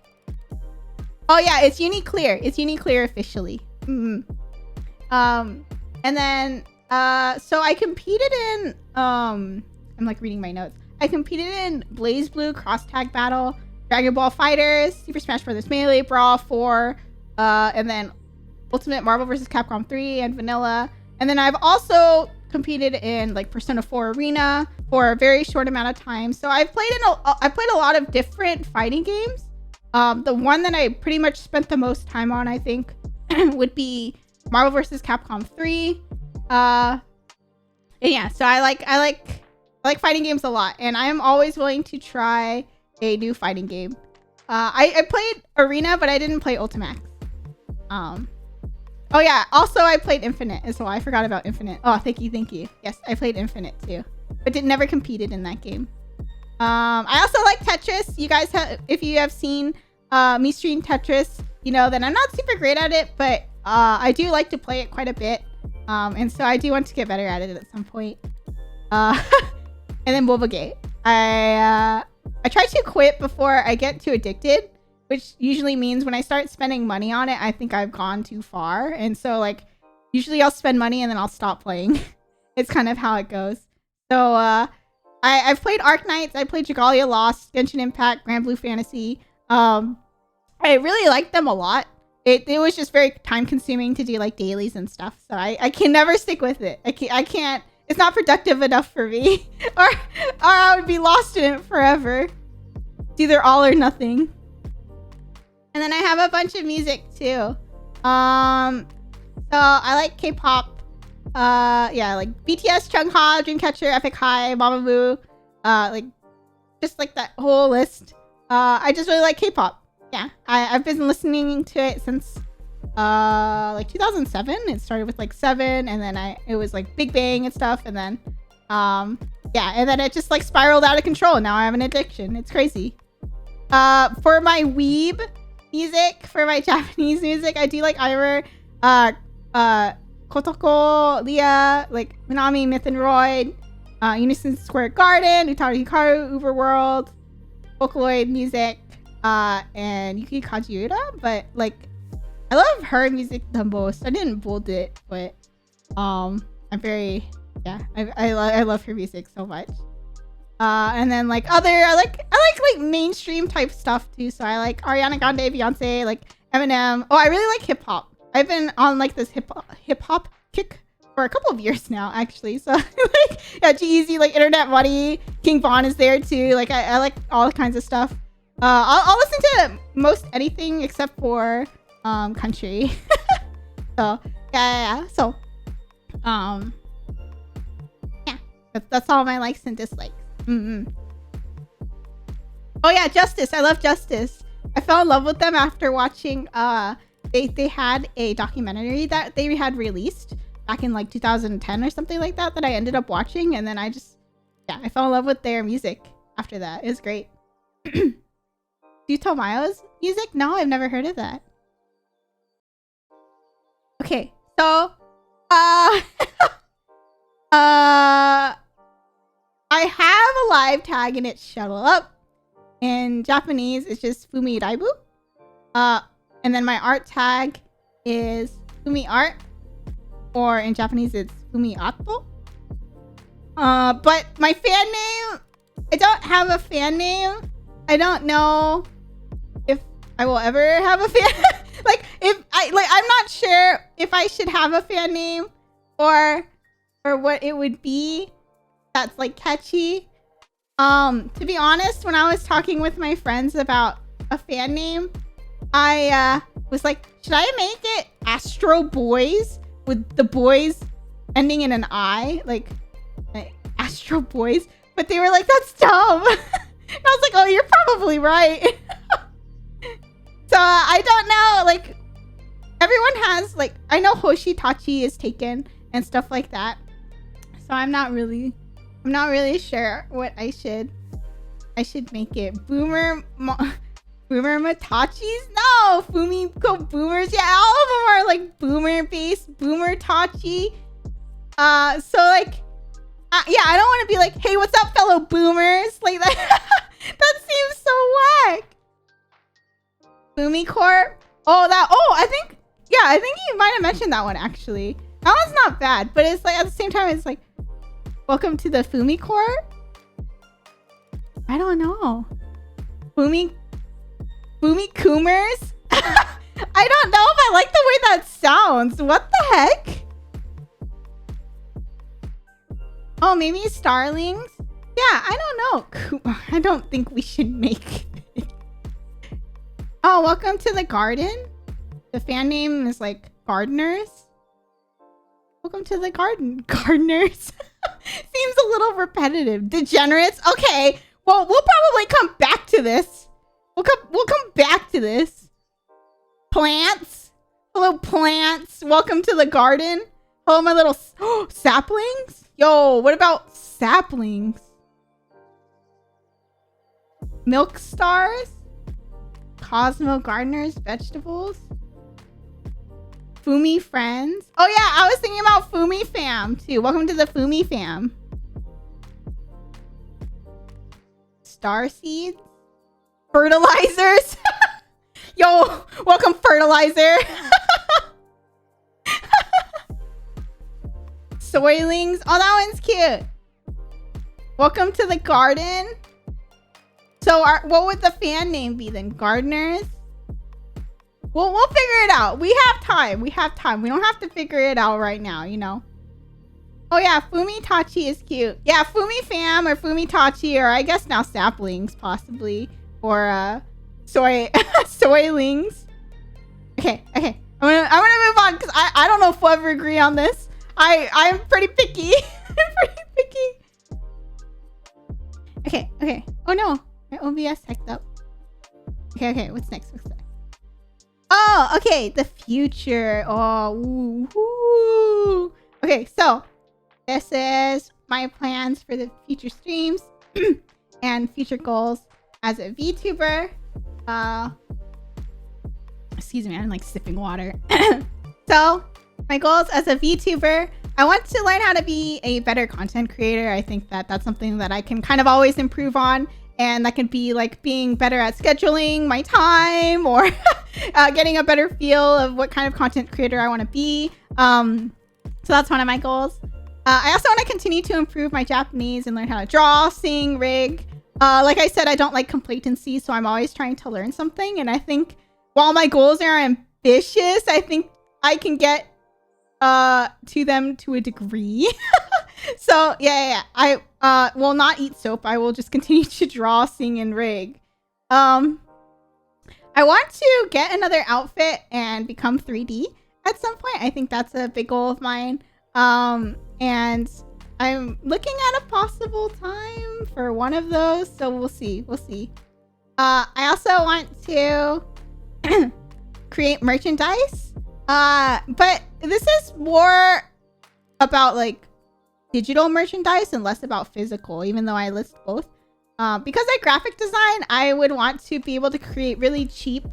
Oh yeah, it's Uniclear. It's Uniclear officially. And then so I competed in I'm like reading my notes. I competed in Blaze Blue Cross Tag Battle, Dragon Ball Fighters, Super Smash Bros. Melee, Brawl 4, and then Ultimate Marvel vs. Capcom 3 and Vanilla. And then I've also competed in like Persona 4 Arena for a very short amount of time. So I've played a lot of different fighting games. The one that I pretty much spent the most time on, I think, would be Marvel vs. Capcom 3. And yeah, so I like fighting games a lot, and I am always willing to try a new fighting game. I played Arena, but I didn't play Ultimax. Oh yeah, also I played Infinite as well. I forgot about Infinite. Oh, thank you. Yes, I played Infinite too, but never competed in that game. I also like Tetris. You guys if you have seen me stream Tetris, you know that I'm not super great at it, but I do like to play it quite a bit. And so I do want to get better at it at some point. And then Mobagate. I try to quit before I get too addicted, which usually means when I start spending money on it, I think I've gone too far. And so like, usually I'll spend money and then I'll stop playing. It's kind of how it goes. So I've played Arknights, I played Jagalia Lost, Genshin Impact, Grand Blue Fantasy. I really liked them a lot. It was just very time consuming to do like dailies and stuff. So I can never stick with it. I can't. It's not productive enough for me. or I would be lost in it forever. It's either all or nothing. And then I have a bunch of music too. So I like K-pop. Yeah, like BTS, Jungha, Dreamcatcher, Epic High, Mamamoo. Like just like that whole list. I just really like K-pop. Yeah, I've been listening to it since like 2007. It started with like 7, and then it was like Big Bang and stuff, and then yeah, and then it just like spiraled out of control. Now I have an addiction. It's crazy. For my weeb music for my Japanese music. I do like either Kotoko, Lia, like Minami, Myth and Roid, Unison Square Garden, Utaru Hikaru, Uberworld, Vocaloid music, and Yuki Kajiura. But like, I love her music the most. I didn't bold it, but I'm very, yeah, I love her music so much. And then like I like mainstream type stuff too. So I like Ariana Grande, Beyonce, like Eminem. Oh, I really like hip hop. I've been on like this hip hop kick for a couple of years now, actually. So like, yeah, G-Eazy, like Internet Money, King Von is there too. Like I like all kinds of stuff. I'll listen to most anything except for country. So yeah. So yeah, that's all my likes and dislikes. Oh yeah, Justice. I love Justice. I fell in love with them after watching they had a documentary that they had released back in like 2010 or something like that I ended up watching, and then I fell in love with their music after that. It was great. Yuto Mayo's music? No, I've never heard of that. Okay, so I have a live tag and it's Shuttle Up. In Japanese, it's just Fumi Raibu. And then my art tag is Fumi Art. Or in Japanese, it's Fumi Ato. But my fan name, I don't have a fan name. I don't know if I will ever have a fan. I'm not sure if I should have a fan name or what it would be that's like catchy. To be honest, when I was talking with my friends about a fan name, I was like, should I make it Astro Boys with the boys ending in an I, like Astro Boys? But they were like, that's dumb. And I was like, oh, you're probably right. So I don't know, like everyone has, like, I know Hoshi Tachi is taken and stuff like that. So I'm not really sure what I should make it. Boomer Matachis? No, Fumiko Boomers. Yeah, all of them are like boomer based, Boomer Tachi. So like, yeah, I don't want to be like, hey, what's up, fellow boomers? Like that. That seems so whack. Fumicorp. I think you might have mentioned that one actually. That one's not bad, but it's like at the same time, it's like, welcome to the Fumicorp? I don't know. Fumi Coomers? I don't know if I like the way that sounds. What the heck? Oh, maybe Starlings? Yeah, I don't know. I don't think we should make it. Oh, welcome to the garden? The fan name is like Gardeners? Welcome to the garden. Gardeners? Seems a little repetitive. Degenerates? Okay. Well, we'll probably come back to this. We'll come back to this. Plants? Hello, plants. Welcome to the garden. Hello, my little saplings. Yo, what about saplings? Milk stars? Cosmo gardeners? Vegetables? Fumi friends. Oh yeah, I was thinking about Fumi fam too. Welcome to the Fumi fam. Star seeds? Fertilizers? Yo, welcome fertilizer. Soilings. Oh, that one's cute. Welcome to the garden. So what would the fan name be then? Gardeners? Well, we'll figure it out. We have time. We don't have to figure it out right now, you know? Oh yeah, Fumi Tachi is cute. Yeah, Fumi fam or Fumi Tachi, or I guess now saplings possibly, or soilings. Okay. I'm gonna move on because I don't know if we'll ever agree on this. I'm pretty picky. I'm pretty picky. Okay. Oh no, my OBS hacked up. Okay. What's next? Oh, okay. The future. Oh, woo. Okay, so this is my plans for the future streams and future goals as a VTuber. excuse me, I'm like sipping water. So my goals as a VTuber, I want to learn how to be a better content creator. I think that that's something that I can kind of always improve on. And that could be like being better at scheduling my time or getting a better feel of what kind of content creator I want to be. So that's one of my goals. I also want to continue to improve my Japanese and learn how to draw, sing, rig. Like I said, I don't like complacency, so I'm always trying to learn something. And I think while my goals are ambitious, I think I can get to them to a degree. So yeah, I will not eat soap. I will just continue to draw, sing, and rig. I want to get another outfit and become 3D at some point. I think that's a big goal of mine. And I'm looking at a possible time for one of those, so we'll see. I also want to create merchandise. But this is more about like digital merchandise and less about physical, even though I list both. Because I graphic design, I would want to be able to create really cheap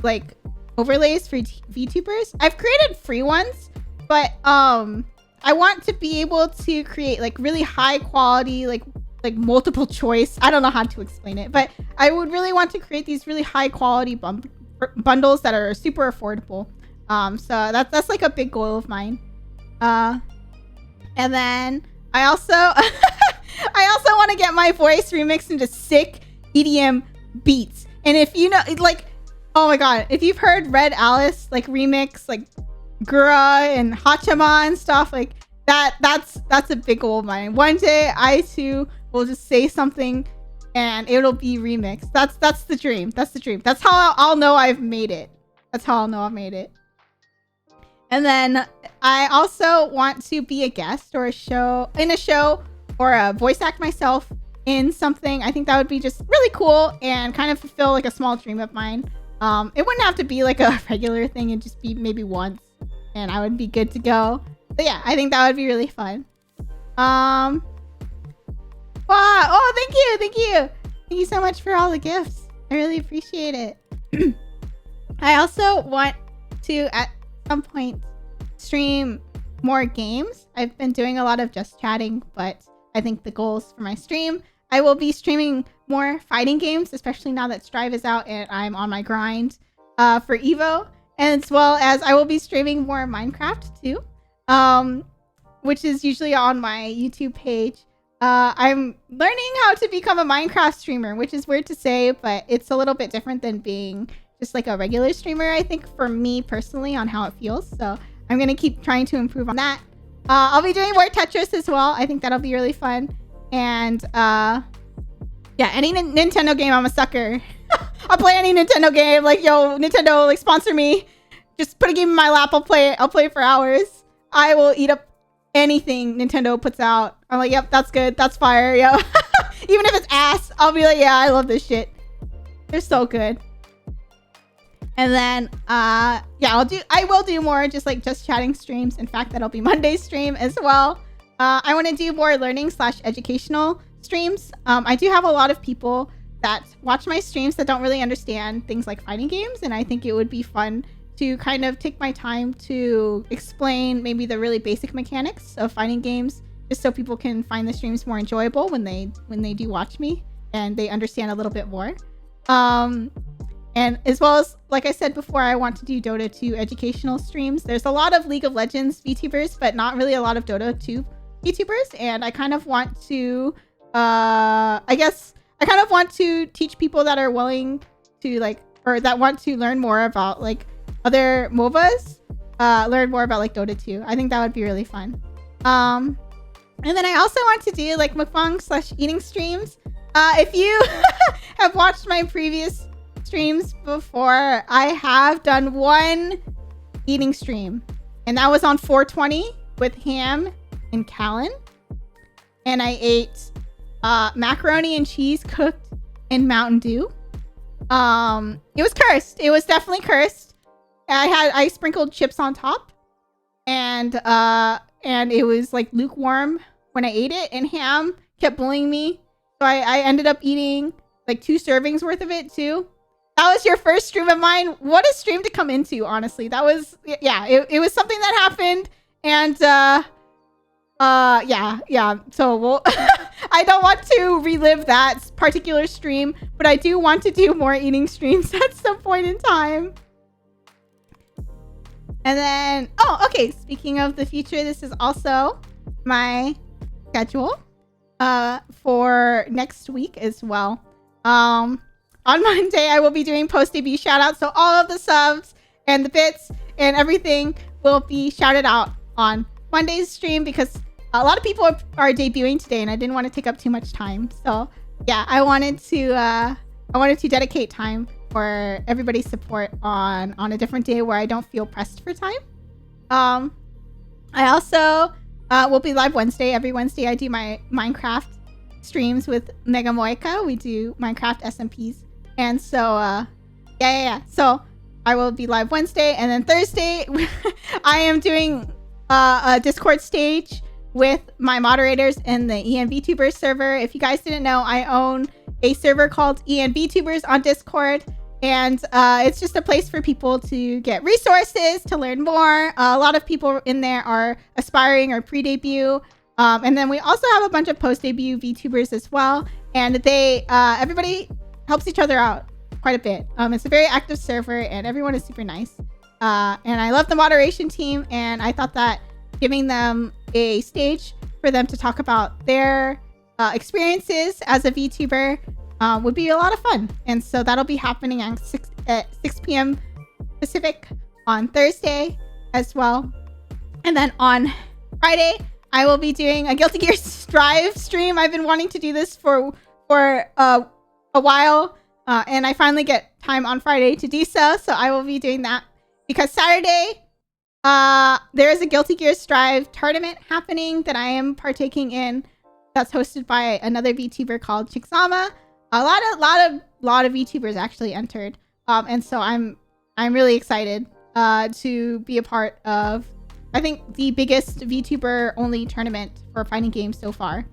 like overlays for VTubers. I've created free ones, but I want to be able to create like really high quality, like multiple choice. I don't know how to explain it, but I would really want to create these really high quality bundles that are super affordable. So that's like a big goal of mine. And then I also want to get my voice remixed into sick EDM beats. And if you know, like, oh my god, if you've heard Red Alice like remix like Gura and Hachama and stuff like that, that's a big goal of mine. One day I too will just say something and it'll be remixed. That's the dream. That's the dream. That's how I'll know I've made it. That's how I'll know I've made it. And then I also want to be a guest or a show or a voice act myself in something. I think that would be just really cool and kind of fulfill like a small dream of mine. It wouldn't have to be like a regular thing. It'd just be maybe once and I would be good to go. But yeah, I think that would be really fun. Wow. Oh, thank you. Thank you so much for all the gifts. I really appreciate it. I also want to at some point stream more games. I've been doing a lot of just chatting, but I think the goals for my stream, I will be streaming more fighting games, especially now that Strive is out and I'm on my grind for Evo, and as well as I will be streaming more Minecraft too, which is usually on my YouTube page. I'm learning how to become a Minecraft streamer, which is weird to say, but it's a little bit different than being just like a regular streamer, I think, for me personally, on how it feels. So I'm gonna keep trying to improve on that. I'll be doing more Tetris as well. I think that'll be really fun. And yeah, any Nintendo game, I'm a sucker. I'll play any Nintendo game. Like, yo, Nintendo, like, sponsor me. Just put a game in my lap. I'll play it for hours. I will eat up anything Nintendo puts out. I'm like, yep, that's good. That's fire, yo. Even if it's ass, I'll be like, yeah, I love this shit. They're so good. And then, yeah, I will do more just chatting streams. In fact, that'll be Monday's stream as well. I want to do more learning / educational streams. I do have a lot of people that watch my streams that don't really understand things like fighting games. And I think it would be fun to kind of take my time to explain maybe the really basic mechanics of fighting games, just so people can find the streams more enjoyable when they do watch me and they understand a little bit more. And as well as, like I said before, I want to do Dota 2 educational streams. There's a lot of League of Legends VTubers, but not really a lot of Dota 2 VTubers. And I kind of want to, I kind of want to teach people that are willing to or that want to learn more about other MOBAs, learn more about Dota 2. I think that would be really fun. And then I also want to do mukbang / eating streams. If you have watched my previous streams before, I have done one eating stream, and that was on 420 with Ham and Callan, and I ate macaroni and cheese cooked in Mountain Dew. It was cursed. It was definitely cursed. I sprinkled chips on top, and it was lukewarm when I ate it, and Ham kept bullying me, so I ended up eating 2 servings worth of it too. that was your first stream of mine. What a stream to come into, honestly. That was, yeah, it was something that happened. And, yeah. So we'll, I don't want to relive that particular stream, but I do want to do more eating streams at some point in time. And then, oh, okay. Speaking of the future, this is also my schedule for next week as well. On Monday, I will be doing post-debut shout-outs. So all of the subs and the bits and everything will be shouted out on Monday's stream because a lot of people are debuting today and I didn't want to take up too much time. So yeah, I wanted to dedicate time for everybody's support on a different day where I don't feel pressed for time. I also will be live Wednesday. Every Wednesday I do my Minecraft streams with Mega Moika. We do Minecraft SMPs. And so yeah. So I will be live Wednesday, and then Thursday I am doing a Discord stage with my moderators in the VTuber server. If you guys didn't know, I own a server called VTubers on Discord. And it's just a place for people to get resources, to learn more. A lot of people in there are aspiring or pre-debut. And then we also have a bunch of post-debut VTubers as well. And they, everybody helps each other out quite a bit. It's a very active server and everyone is super nice. And I love the moderation team. And I thought that giving them a stage for them to talk about their experiences as a VTuber would be a lot of fun. And so that'll be happening at 6 p.m. Pacific on Thursday as well. And then on Friday, I will be doing a Guilty Gear Strive stream. I've been wanting to do this for a while. And I finally get time on Friday to do so. So I will be doing that because Saturday, there is a Guilty Gear Strive tournament happening that I am partaking in. That's hosted by another VTuber called Chixama. A lot of VTubers actually entered, and so I'm really excited to be a part of, I think, the biggest VTuber only tournament for fighting games so far.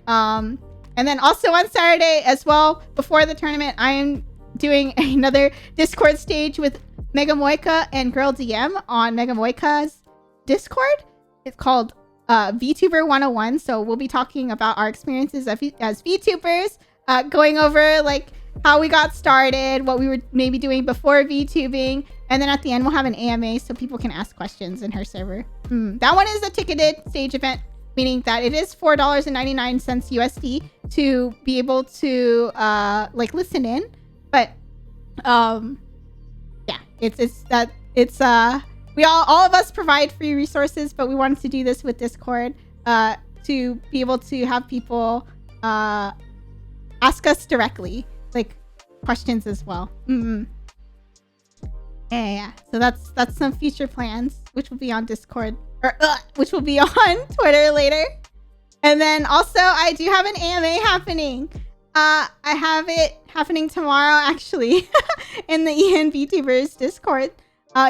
And then also on Saturday as well, before the tournament, I am doing another Discord stage with Mega Moika and Girl DM on Mega Moika's Discord. It's called VTuber 101. So we'll be talking about our experiences as VTubers. Going over like how we got started, what we were maybe doing before VTubing, and then at the end we'll have an AMA so people can ask questions in her server. That one is a ticketed stage event, meaning that it is $4.99 USD to be able to like listen in. But yeah, it's we all of us provide free resources, but we wanted to do this with Discord to be able to have people ask us directly, like questions as well. Yeah. So that's some future plans, which will be on Discord, or which will be on Twitter later. And then also I do have an AMA happening. I have it happening tomorrow, actually, in the VTubers Discord.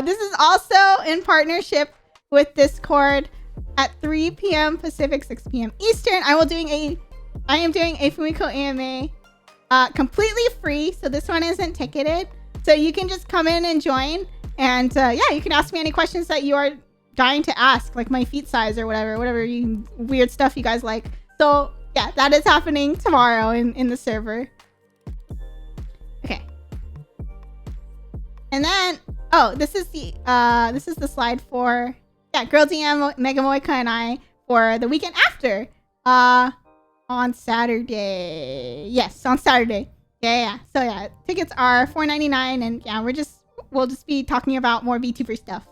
This is also in partnership with Discord at 3 p.m. Pacific, 6 p.m. Eastern. I am doing a Fumiko AMA completely free, so this one isn't ticketed. So you can just come in and join, and yeah, you can ask me any questions that you are dying to ask, like my feet size or whatever weird stuff you guys like. So yeah, that is happening tomorrow in the server. Okay. And then, oh, this is the slide for, yeah, Girl DM, Mega Moika, and I for the weekend after. On Saturday. Yes, on Saturday. Yeah. So yeah, tickets are $4.99, and yeah, we'll just be talking about more VTuber stuff.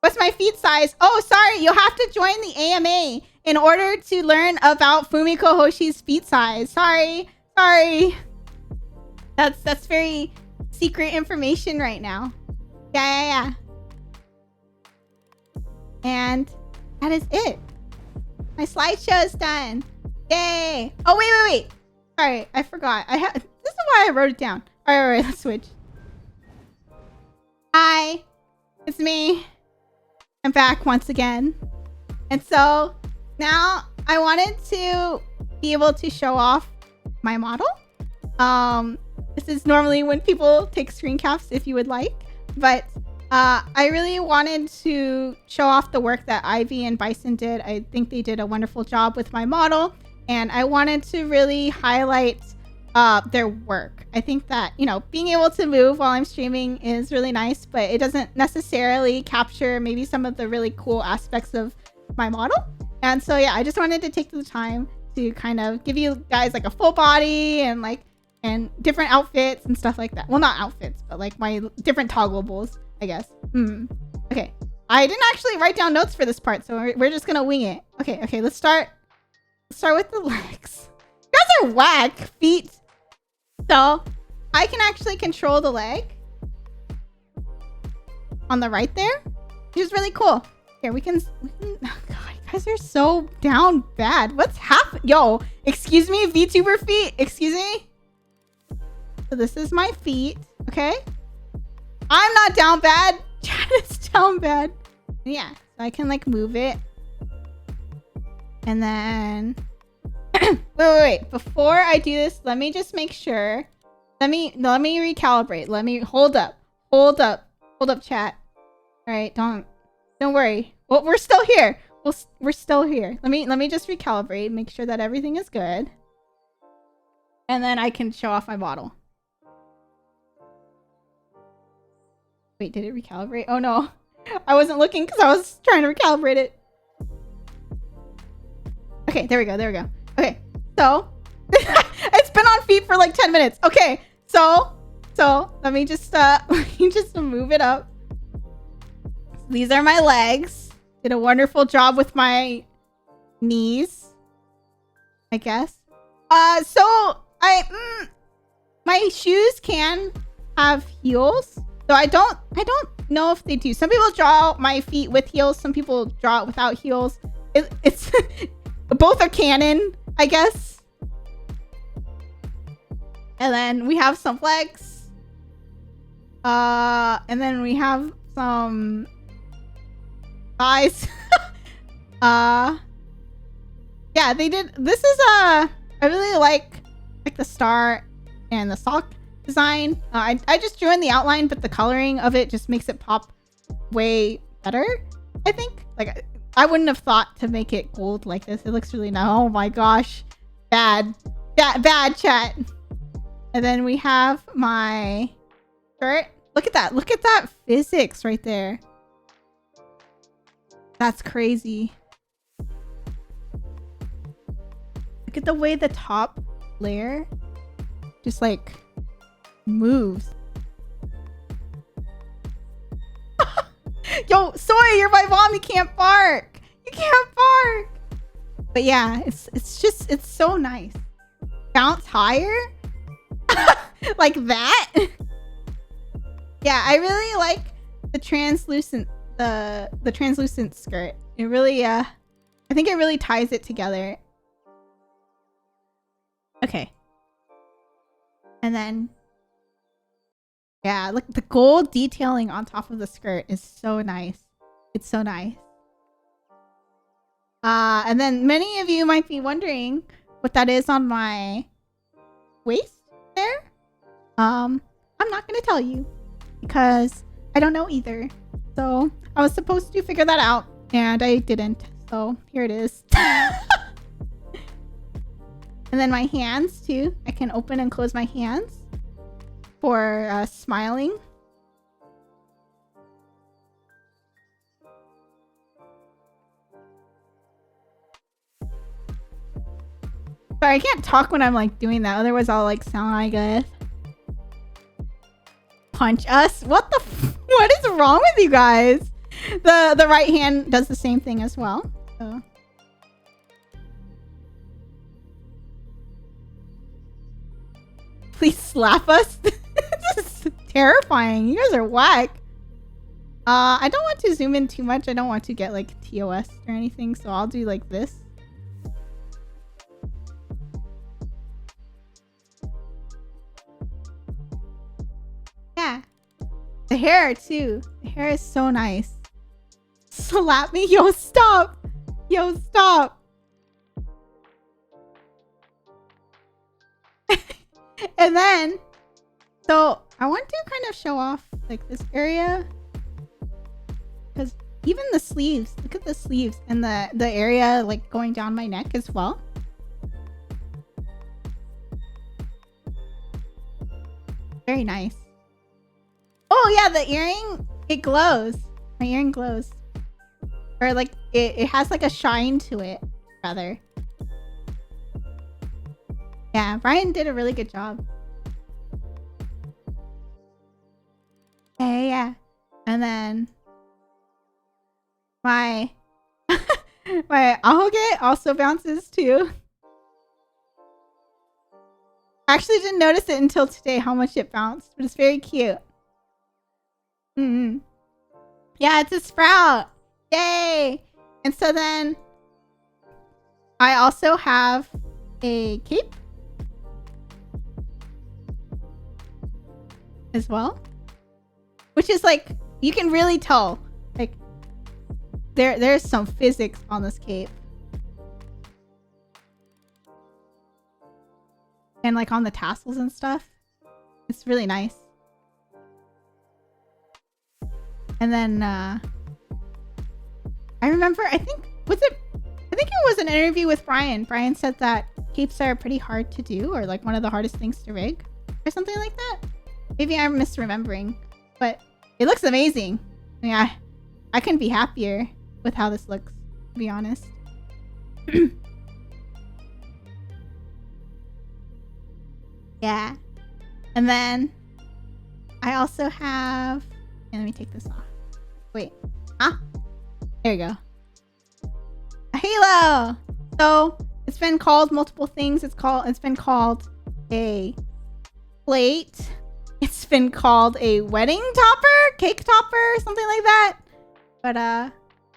What's my feet size? Oh, sorry, you'll have to join the AMA in order to learn about Fumiko Hoshi's feet size. Sorry. That's very secret information right now. Yeah. And that is it. My slideshow is done. Yay! Oh wait. Sorry, I forgot. This is why I wrote it down. All right, let's switch. Hi, it's me. I'm back once again. And so now I wanted to be able to show off my model. This is normally when people take screen caps if you would like. But I really wanted to show off the work that Ivy and Bison did. I think they did a wonderful job with my model. And I wanted to really highlight their work. I think that, you know, being able to move while I'm streaming is really nice, but it doesn't necessarily capture maybe some of the really cool aspects of my model. And so, yeah, I just wanted to take the time to kind of give you guys like a full body and like, and different outfits and stuff like that. Well, not outfits, but like my different toggleables, I guess. Okay. I didn't actually write down notes for this part, so we're just gonna wing it. Okay, let's start with the legs. You guys are whack, feet. So I can actually control the leg on the right there, which is really cool. Here, we can oh God, you guys are so down bad. What's happening? Yo, excuse me, VTuber feet, excuse me. So this is my feet, okay? I'm not down bad. Chad is down bad. Yeah, so I can like move it. And then wait. Before I do this, let me just make sure. Let me recalibrate. Let me hold up, chat. All right, don't worry. Well, we're still here. We're still here. Let me just recalibrate, make sure that everything is good. And then I can show off my model. Wait, did it recalibrate? Oh no. I wasn't looking because I was trying to recalibrate it. Okay, there we go. Okay, so it's been on feet for like 10 minutes. Okay, so let me just move it up. These are my legs. Did a wonderful job with my knees, I guess. So my shoes can have heels. So I don't know if they do. Some people draw my feet with heels. Some people draw it without heels. It's both are canon, I guess. And then we have some flex. And then we have some thighs. Yeah, they did. This is I really like the star and the sock design. I just drew in the outline, but the coloring of it just makes it pop way better, I think. Like I wouldn't have thought to make it gold like this. It looks really nice. Oh my gosh, bad chat. And then we have my shirt. Look at that physics right there. That's crazy. Look at the way the top layer just like moves. Yo, Soy, you're my mom. You can't bark. But yeah, it's so nice. Bounce higher like that. Yeah, I really like the translucent skirt. It really I think it really ties it together. Okay. And then yeah, look, the gold detailing on top of the skirt is so nice. It's so nice. And then many of you might be wondering what that is on my waist there. I'm not gonna tell you because I don't know either. So I was supposed to figure that out and I didn't. So here it is. And then my hands too. I can open and close my hands for smiling. Sorry, I can't talk when I'm like doing that. Otherwise I'll like sound like a punch us. What is wrong with you guys? The right hand does the same thing as well. So. Please slap us. This is terrifying. You guys are whack. I don't want to zoom in too much. I don't want to get like TOS or anything, so I'll do like this. Yeah. The hair too. The hair is so nice. Slap me. Yo, stop. Yo, stop. And then So I want to kind of show off like this area, because even the sleeves, look at the sleeves and the area like going down my neck as well. Very nice. Oh yeah, the earring, it glows. My earring glows. Or like it has like a shine to it, rather. Yeah, Brian did a really good job. Yeah. And then my my ahoge also bounces too. I actually didn't notice it until today how much it bounced, but it's very cute. Yeah, it's a sprout. Yay! And so then I also have a cape as well, which is like, you can really tell like there's some physics on this cape. And like on the tassels and stuff. It's really nice. And then I remember, I think it was an interview with Brian. Brian said that capes are pretty hard to do, or like one of the hardest things to rig, or something like that. Maybe I'm misremembering, but it looks amazing. I mean, I couldn't be happier with how this looks, to be honest. Yeah. And then I also have, and let me take this off. Wait. There you go. A halo. So it's been called multiple things. It's been called a plate. It's been called a wedding topper, cake topper, something like that. But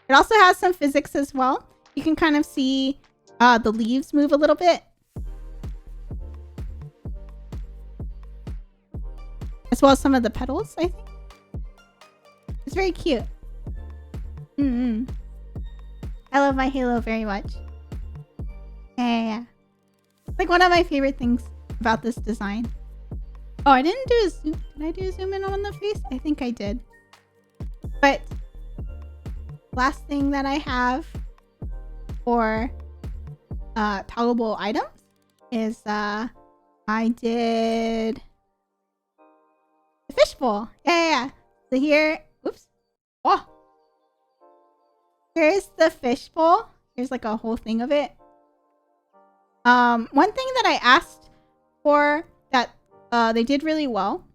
it also has some physics as well. You can kind of see the leaves move a little bit, as well as some of the petals, I think. It's very cute. I love my halo very much. Yeah. It's like one of my favorite things about this design. Oh, I didn't do a zoom. Did I do a zoom in on the face? I think I did. But last thing that I have for toggleable items is I did the fishbowl. Yeah. So here, oops. Oh. Here's the fishbowl. Here's like a whole thing of it. One thing that I asked for that they did really well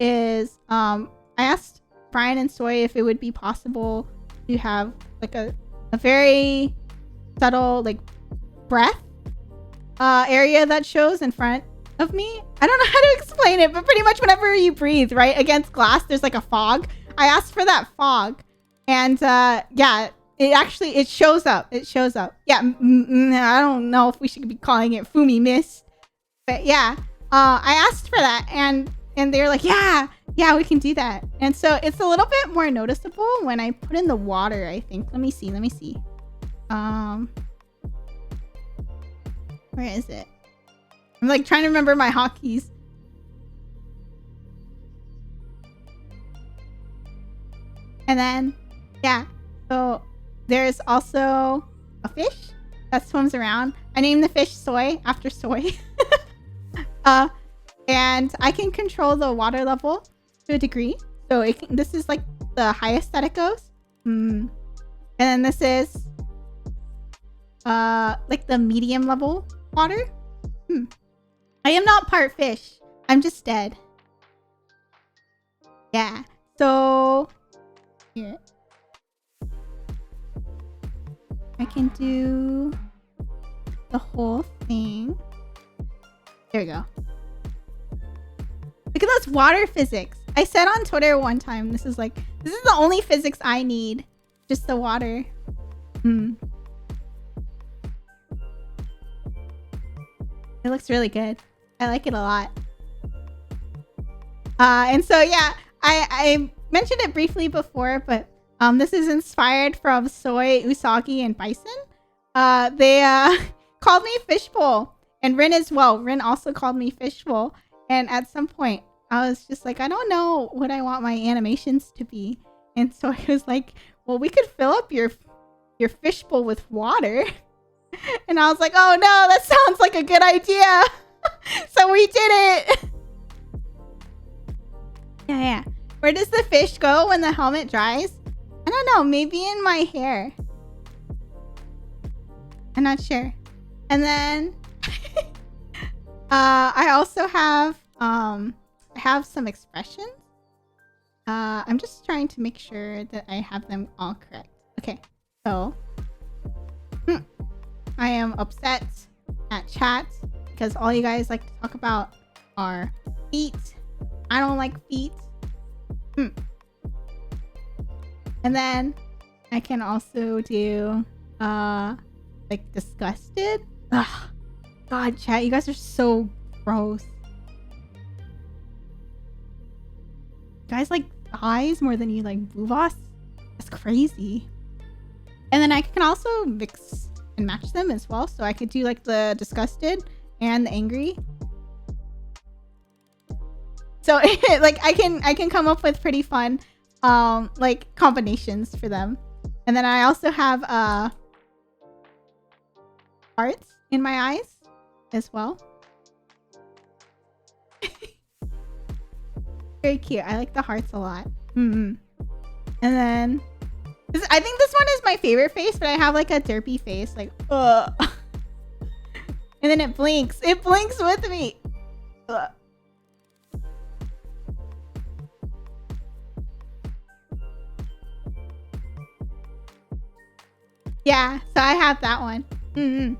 is I asked Brian and Soy if it would be possible to have like a very subtle like breath area that shows in front of me. I don't know how to explain it, but pretty much whenever you breathe right against glass, there's like a fog. I asked for that fog, and yeah, it shows up. Yeah, I don't know if we should be calling it fumi mist, but yeah, I asked for that, and they were like, yeah, we can do that. And so it's a little bit more noticeable when I put in the water, I think. Let me see. Where is it? I'm like trying to remember my hotkeys. And then, yeah, so there's also a fish that swims around. I named the fish Soy after Soy. And I can control the water level to a degree. So this is like the highest that it goes. And then this is like the medium level water. I am not part fish. I'm just dead. Yeah. So here. I can do the whole thing. There we go. Look at those water physics. I said on Twitter one time, this is the only physics I need. Just the water. It looks really good. I like it a lot. And so yeah, I mentioned it briefly before, but this is inspired from Soy, Usagi, and Bison. They called me Fishbowl, and Rin as well. Rin also called me Fishbowl, and at some point I was just like, I don't know what I want my animations to be. And so I was like, well, we could fill up your fishbowl with water. And I was like, oh no, that sounds like a good idea. So we did it. Yeah. Where does the fish go when the helmet dries? I don't know, maybe in my hair. I'm not sure. And then I also have some expressions. I'm just trying to make sure that I have them all correct. Okay, so I am upset at chat because all you guys like to talk about are feet. I don't like feet. And then I can also do like disgusted. Ugh. God, chat, you guys are so gross. You guys like thighs more than you like boobas? That's crazy. And then I can also mix and match them as well. So I could do like the disgusted and the angry. So like I can come up with pretty fun like combinations for them. And then I also have hearts in my eyes as well. Very cute. I like the hearts a lot. And then I think this one is my favorite face, but I have like a derpy face, like ugh. And then it blinks. It blinks with me. Ugh. Yeah, so I have that one. And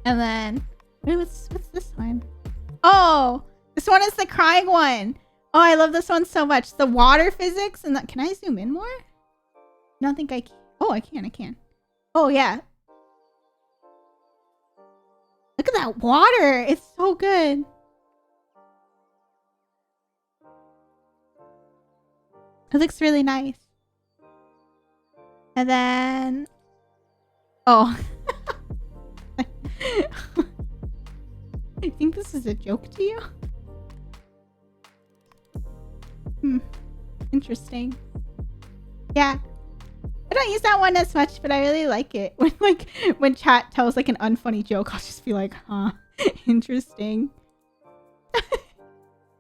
then what's this one? Oh, this one is the crying one. Oh, I love this one so much. The water physics and can I zoom in more? I don't think I can. Oh, I can. Oh yeah. Look at that water. It's so good. It looks really nice. And then oh. I think this is a joke to you. Interesting. Yeah. I don't use that one as much, but I really like it. When chat tells like an unfunny joke, I'll just be like, huh, interesting.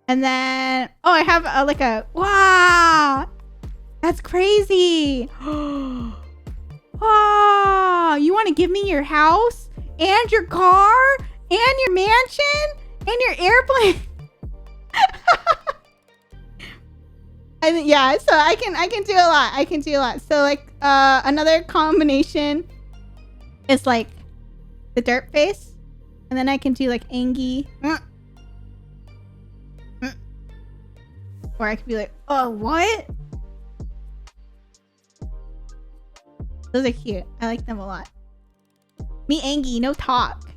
And then I have like a wow, that's crazy. Wow, you want to give me your house and your car and your mansion and your airplane? And yeah, so I can do a lot. I can do a lot. So like another combination is like the dirt face, and then I can do like Angie, or I could be like, oh what? Those are cute. I like them a lot. Me Angie, no talk.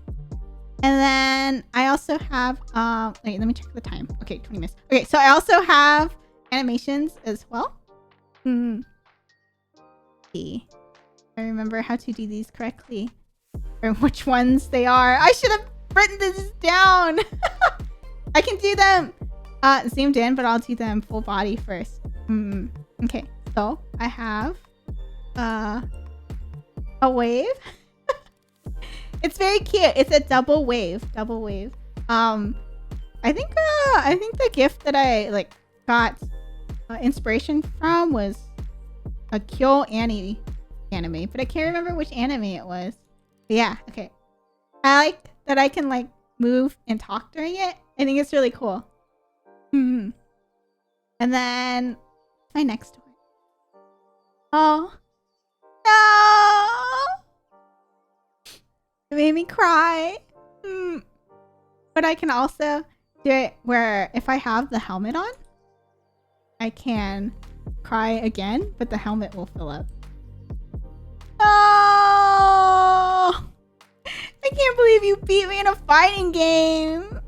And then I also have wait, let me check the time. Okay, 20 minutes. Okay, so I also have animations as well. See. I remember how to do these correctly. Or which ones they are. I should have written this down. I can do them zoomed in, but I'll do them full body first. Okay, so I have a wave. It's very cute. It's a double wave. I think the gift that I like got inspiration from was a Kyo Annie anime, but I can't remember which anime it was. But yeah, okay. I like that I can like move and talk during it. I think it's really cool. And then my next one. Oh no! It made me cry. But I can also do it where if I have the helmet on, I can cry again, but the helmet will fill up. No! I can't believe you beat me in a fighting game.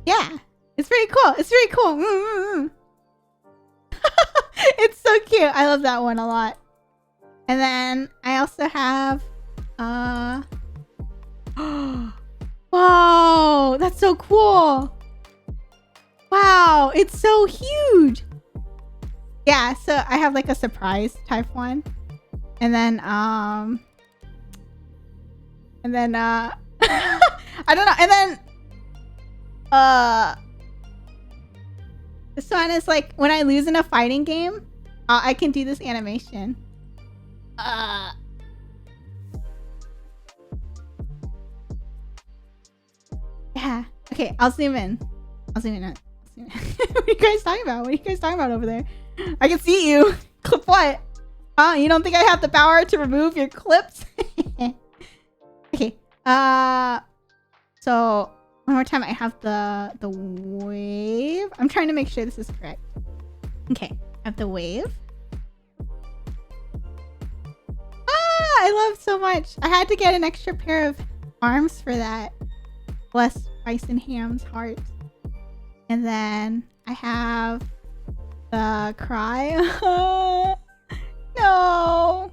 Yeah, it's very cool. It's very cool. It's so cute. I love that one a lot. And then I also have wow, Whoa, that's so cool. Wow, it's so huge. Yeah, so I have like a surprise type one. And then I don't know. And then this one is like when I lose in a fighting game, I can do this animation. Yeah. Okay, I'll zoom in. What are you guys talking about? What are you guys talking about over there? I can see you. Clip what? You don't think I have the power to remove your clips? Okay. So one more time. I have the wave. I'm trying to make sure this is correct. Okay. I have the wave. I love so much. I had to get an extra pair of arms for that. Bless Bisonham's heart. And then I have the cry. No.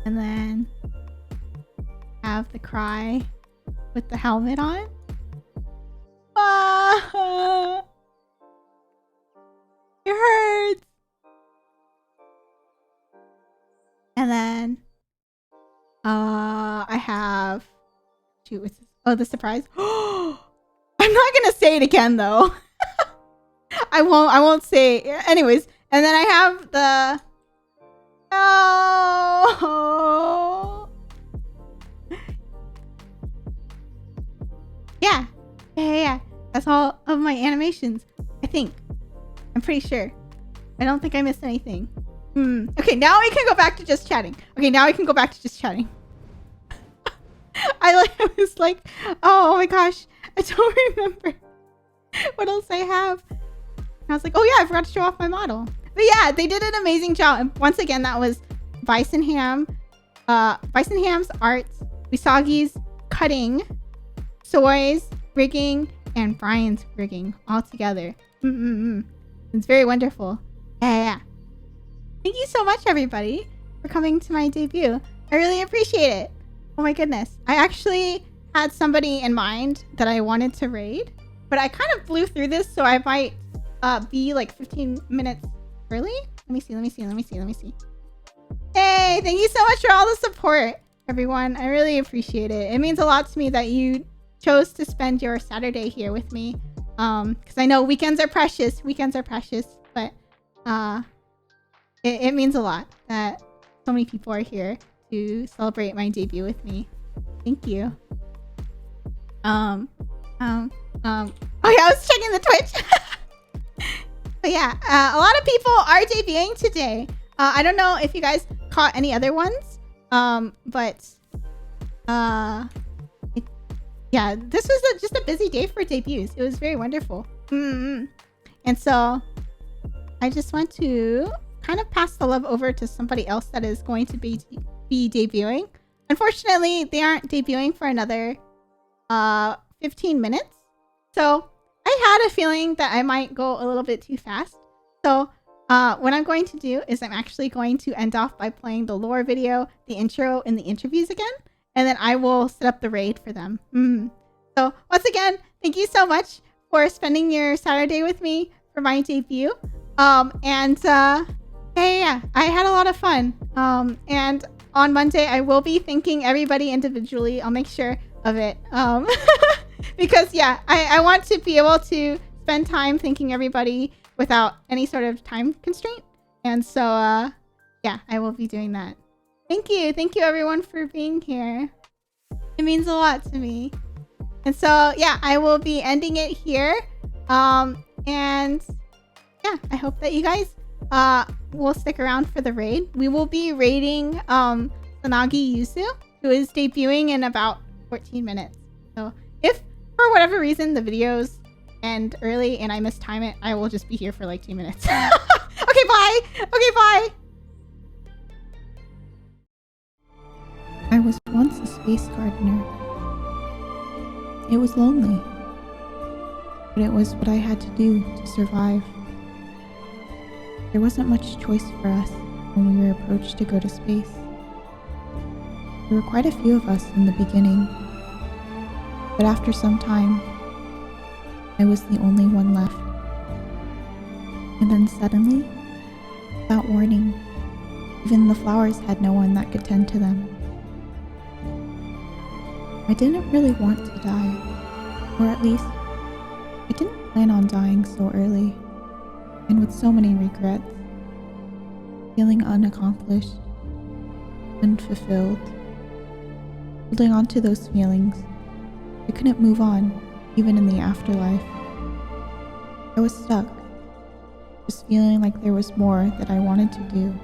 And then have the cry with the helmet on. It hurts. And then I have what's this? Oh, the surprise. I'm not gonna say it again though. I won't say it. Anyways, and then I have the yeah. That's all of my animations, I think. I'm pretty sure. I don't think I missed anything. Okay, now we can go back to just chatting. I was like, oh my gosh, I don't remember what else I have. And I was like, oh yeah, I forgot to show off my model. But yeah, they did an amazing job. And once again, that was Bisonham's art, Usagi's cutting, Soy's rigging, and Brian's rigging all together. It's very wonderful. Yeah. Thank you so much, everybody, for coming to my debut. I really appreciate it. Oh my goodness. I actually had somebody in mind that I wanted to raid, but I kind of blew through this, so I might be like 15 minutes early. Let me see. Hey, thank you so much for all the support, everyone. I really appreciate it. It means a lot to me that you chose to spend your Saturday here with me. Because I know weekends are precious, but it means a lot that so many people are here to celebrate my debut with me. Thank you. Oh yeah, I was checking the Twitch. But yeah, a lot of people are debuting today. I don't know if you guys caught any other ones, but yeah, this was just a busy day for debuts. It was very wonderful. And so I just want to kind of pass the love over to somebody else that is going to be debuting. Unfortunately, they aren't debuting for another 15 minutes. So I had a feeling that I might go a little bit too fast. So what I'm going to do is I'm actually going to end off by playing the lore video, the intro, and the interviews again. And then I will set up the raid for them. So once again, thank you so much for spending your Saturday with me for my debut. Yeah, I had a lot of fun. And on Monday, I will be thanking everybody individually. I'll make sure of it. Because yeah, I want to be able to spend time thanking everybody without any sort of time constraint. And so, yeah, I will be doing that. Thank you everyone for being here. It means a lot to me. And so, yeah, I will be ending it here. And yeah, I hope that you guys will stick around for the raid. We will be raiding Sanagi Yusu, who is debuting in about 14 minutes. So if for whatever reason the videos end early and I mistime it, I will just be here for like 2 minutes. Okay, bye. I was once a space gardener. It was lonely, but it was what I had to do to survive. There wasn't much choice for us when we were approached to go to space. There were quite a few of us in the beginning, But after some time, I was the only one left. And then suddenly, without warning, even the flowers had no one that could tend to them. I didn't really want to die, or at least, I didn't plan on dying so early, and with so many regrets, feeling unaccomplished, unfulfilled. Holding on to those feelings, I couldn't move on, even in the afterlife. I was stuck, just feeling like there was more that I wanted to do.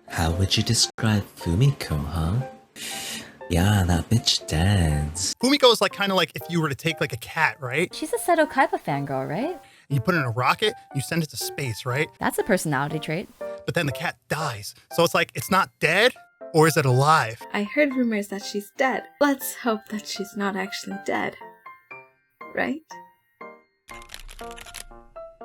How would you describe Fumiko, huh? Yeah, that bitch dead. Fumiko is like kind of like if you were to take like a cat, right? She's a Seto Kaiba fangirl, right? You put it in a rocket, you send it to space, right? That's a personality trait. But then the cat dies. So it's like, it's not dead, or is it alive? I heard rumors that she's dead. Let's hope that she's not actually dead. Right?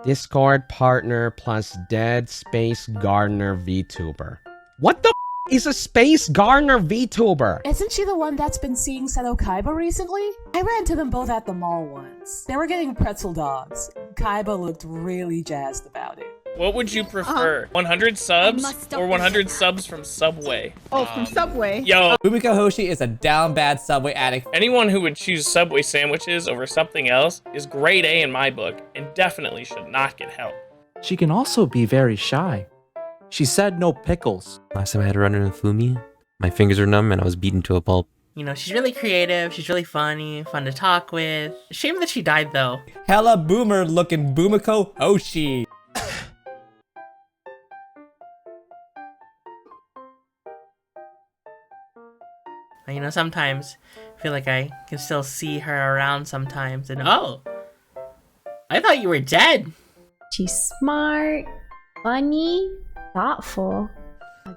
Discord partner plus dead space gardener VTuber. What the is a space gardener VTuber? Isn't she the one that's been seeing Seto Kaiba recently? I ran to them both at the mall once. They were getting pretzel dogs. Kaiba looked really jazzed about it. What would you prefer? 100 subs or 100 subs from Subway? Oh, from Subway? Yo. Fumiko Hoshi is a down bad Subway addict. Anyone who would choose Subway sandwiches over something else is grade A in my book and definitely should not get help. She can also be very shy. She said no pickles. Last time I had a run-in with Fumi, my fingers were numb and I was beaten to a pulp. You know, she's really creative, she's really funny, fun to talk with. Shame that she died though. Hella boomer looking Fumiko Hoshi. You know, sometimes I feel like I can still see her around sometimes and oh! I thought you were dead! She's smart, funny, thoughtful.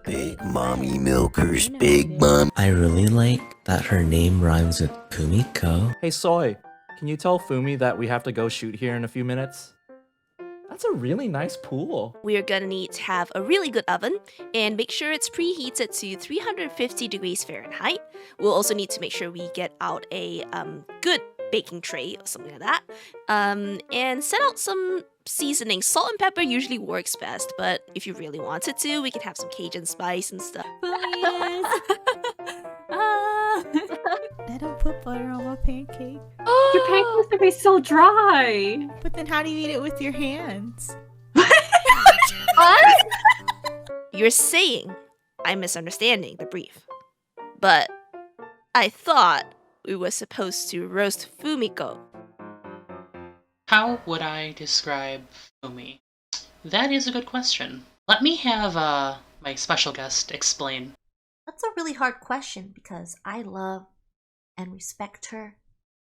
Big mommy milkers, big mom. I really like that her name rhymes with Fumiko. Hey Soy, can you tell Fumi that we have to go shoot here in a few minutes? That's a really nice pool. We are gonna need to have a really good oven and make sure it's preheated to 350 degrees Fahrenheit. We'll also need to make sure we get out a good baking tray or something like that. And set out some seasoning. Salt and pepper usually works best, but if you really wanted to, we can have some Cajun spice and stuff. I don't put butter on my pancake. Your pancakes are be so dry. But then how do you eat it with your hands? What? You're saying I'm misunderstanding the brief. But I thought we were supposed to roast Fumiko. How would I describe Fumi? That is a good question. Let me have my special guest explain. That's a really hard question because I love and respect her.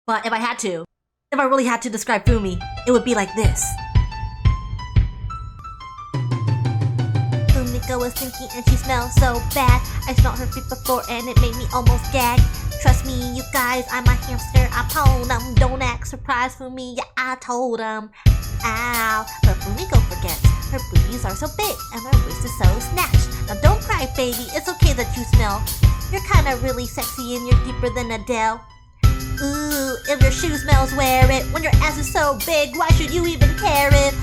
But if I really had to describe Fumi, it would be like this. Fumiko was thinking and she smelled so bad. I smelled her feet before and it made me almost gag. Trust me, you guys, I'm a hamster, I pwn 'em. Don't act surprised for me, yeah, I told 'em. Ow, but Fumiko forgets. Her boobies are so big and her waist is so snatched. Now don't cry, baby, it's okay that you smell. You're kinda really sexy and you're deeper than Adele. Ooh, If your shoe smells, wear it. When your ass is so big, why should you even care it?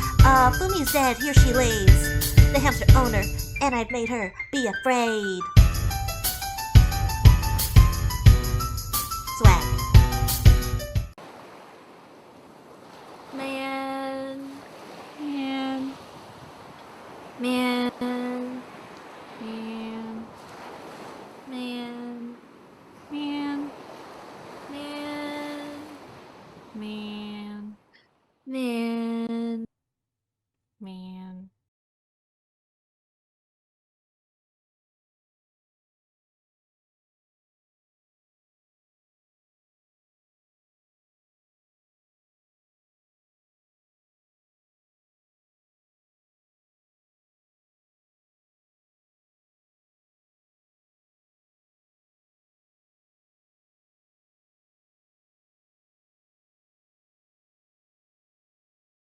Fumi's dead, here she lays. The hamster owner, and I've made her be afraid.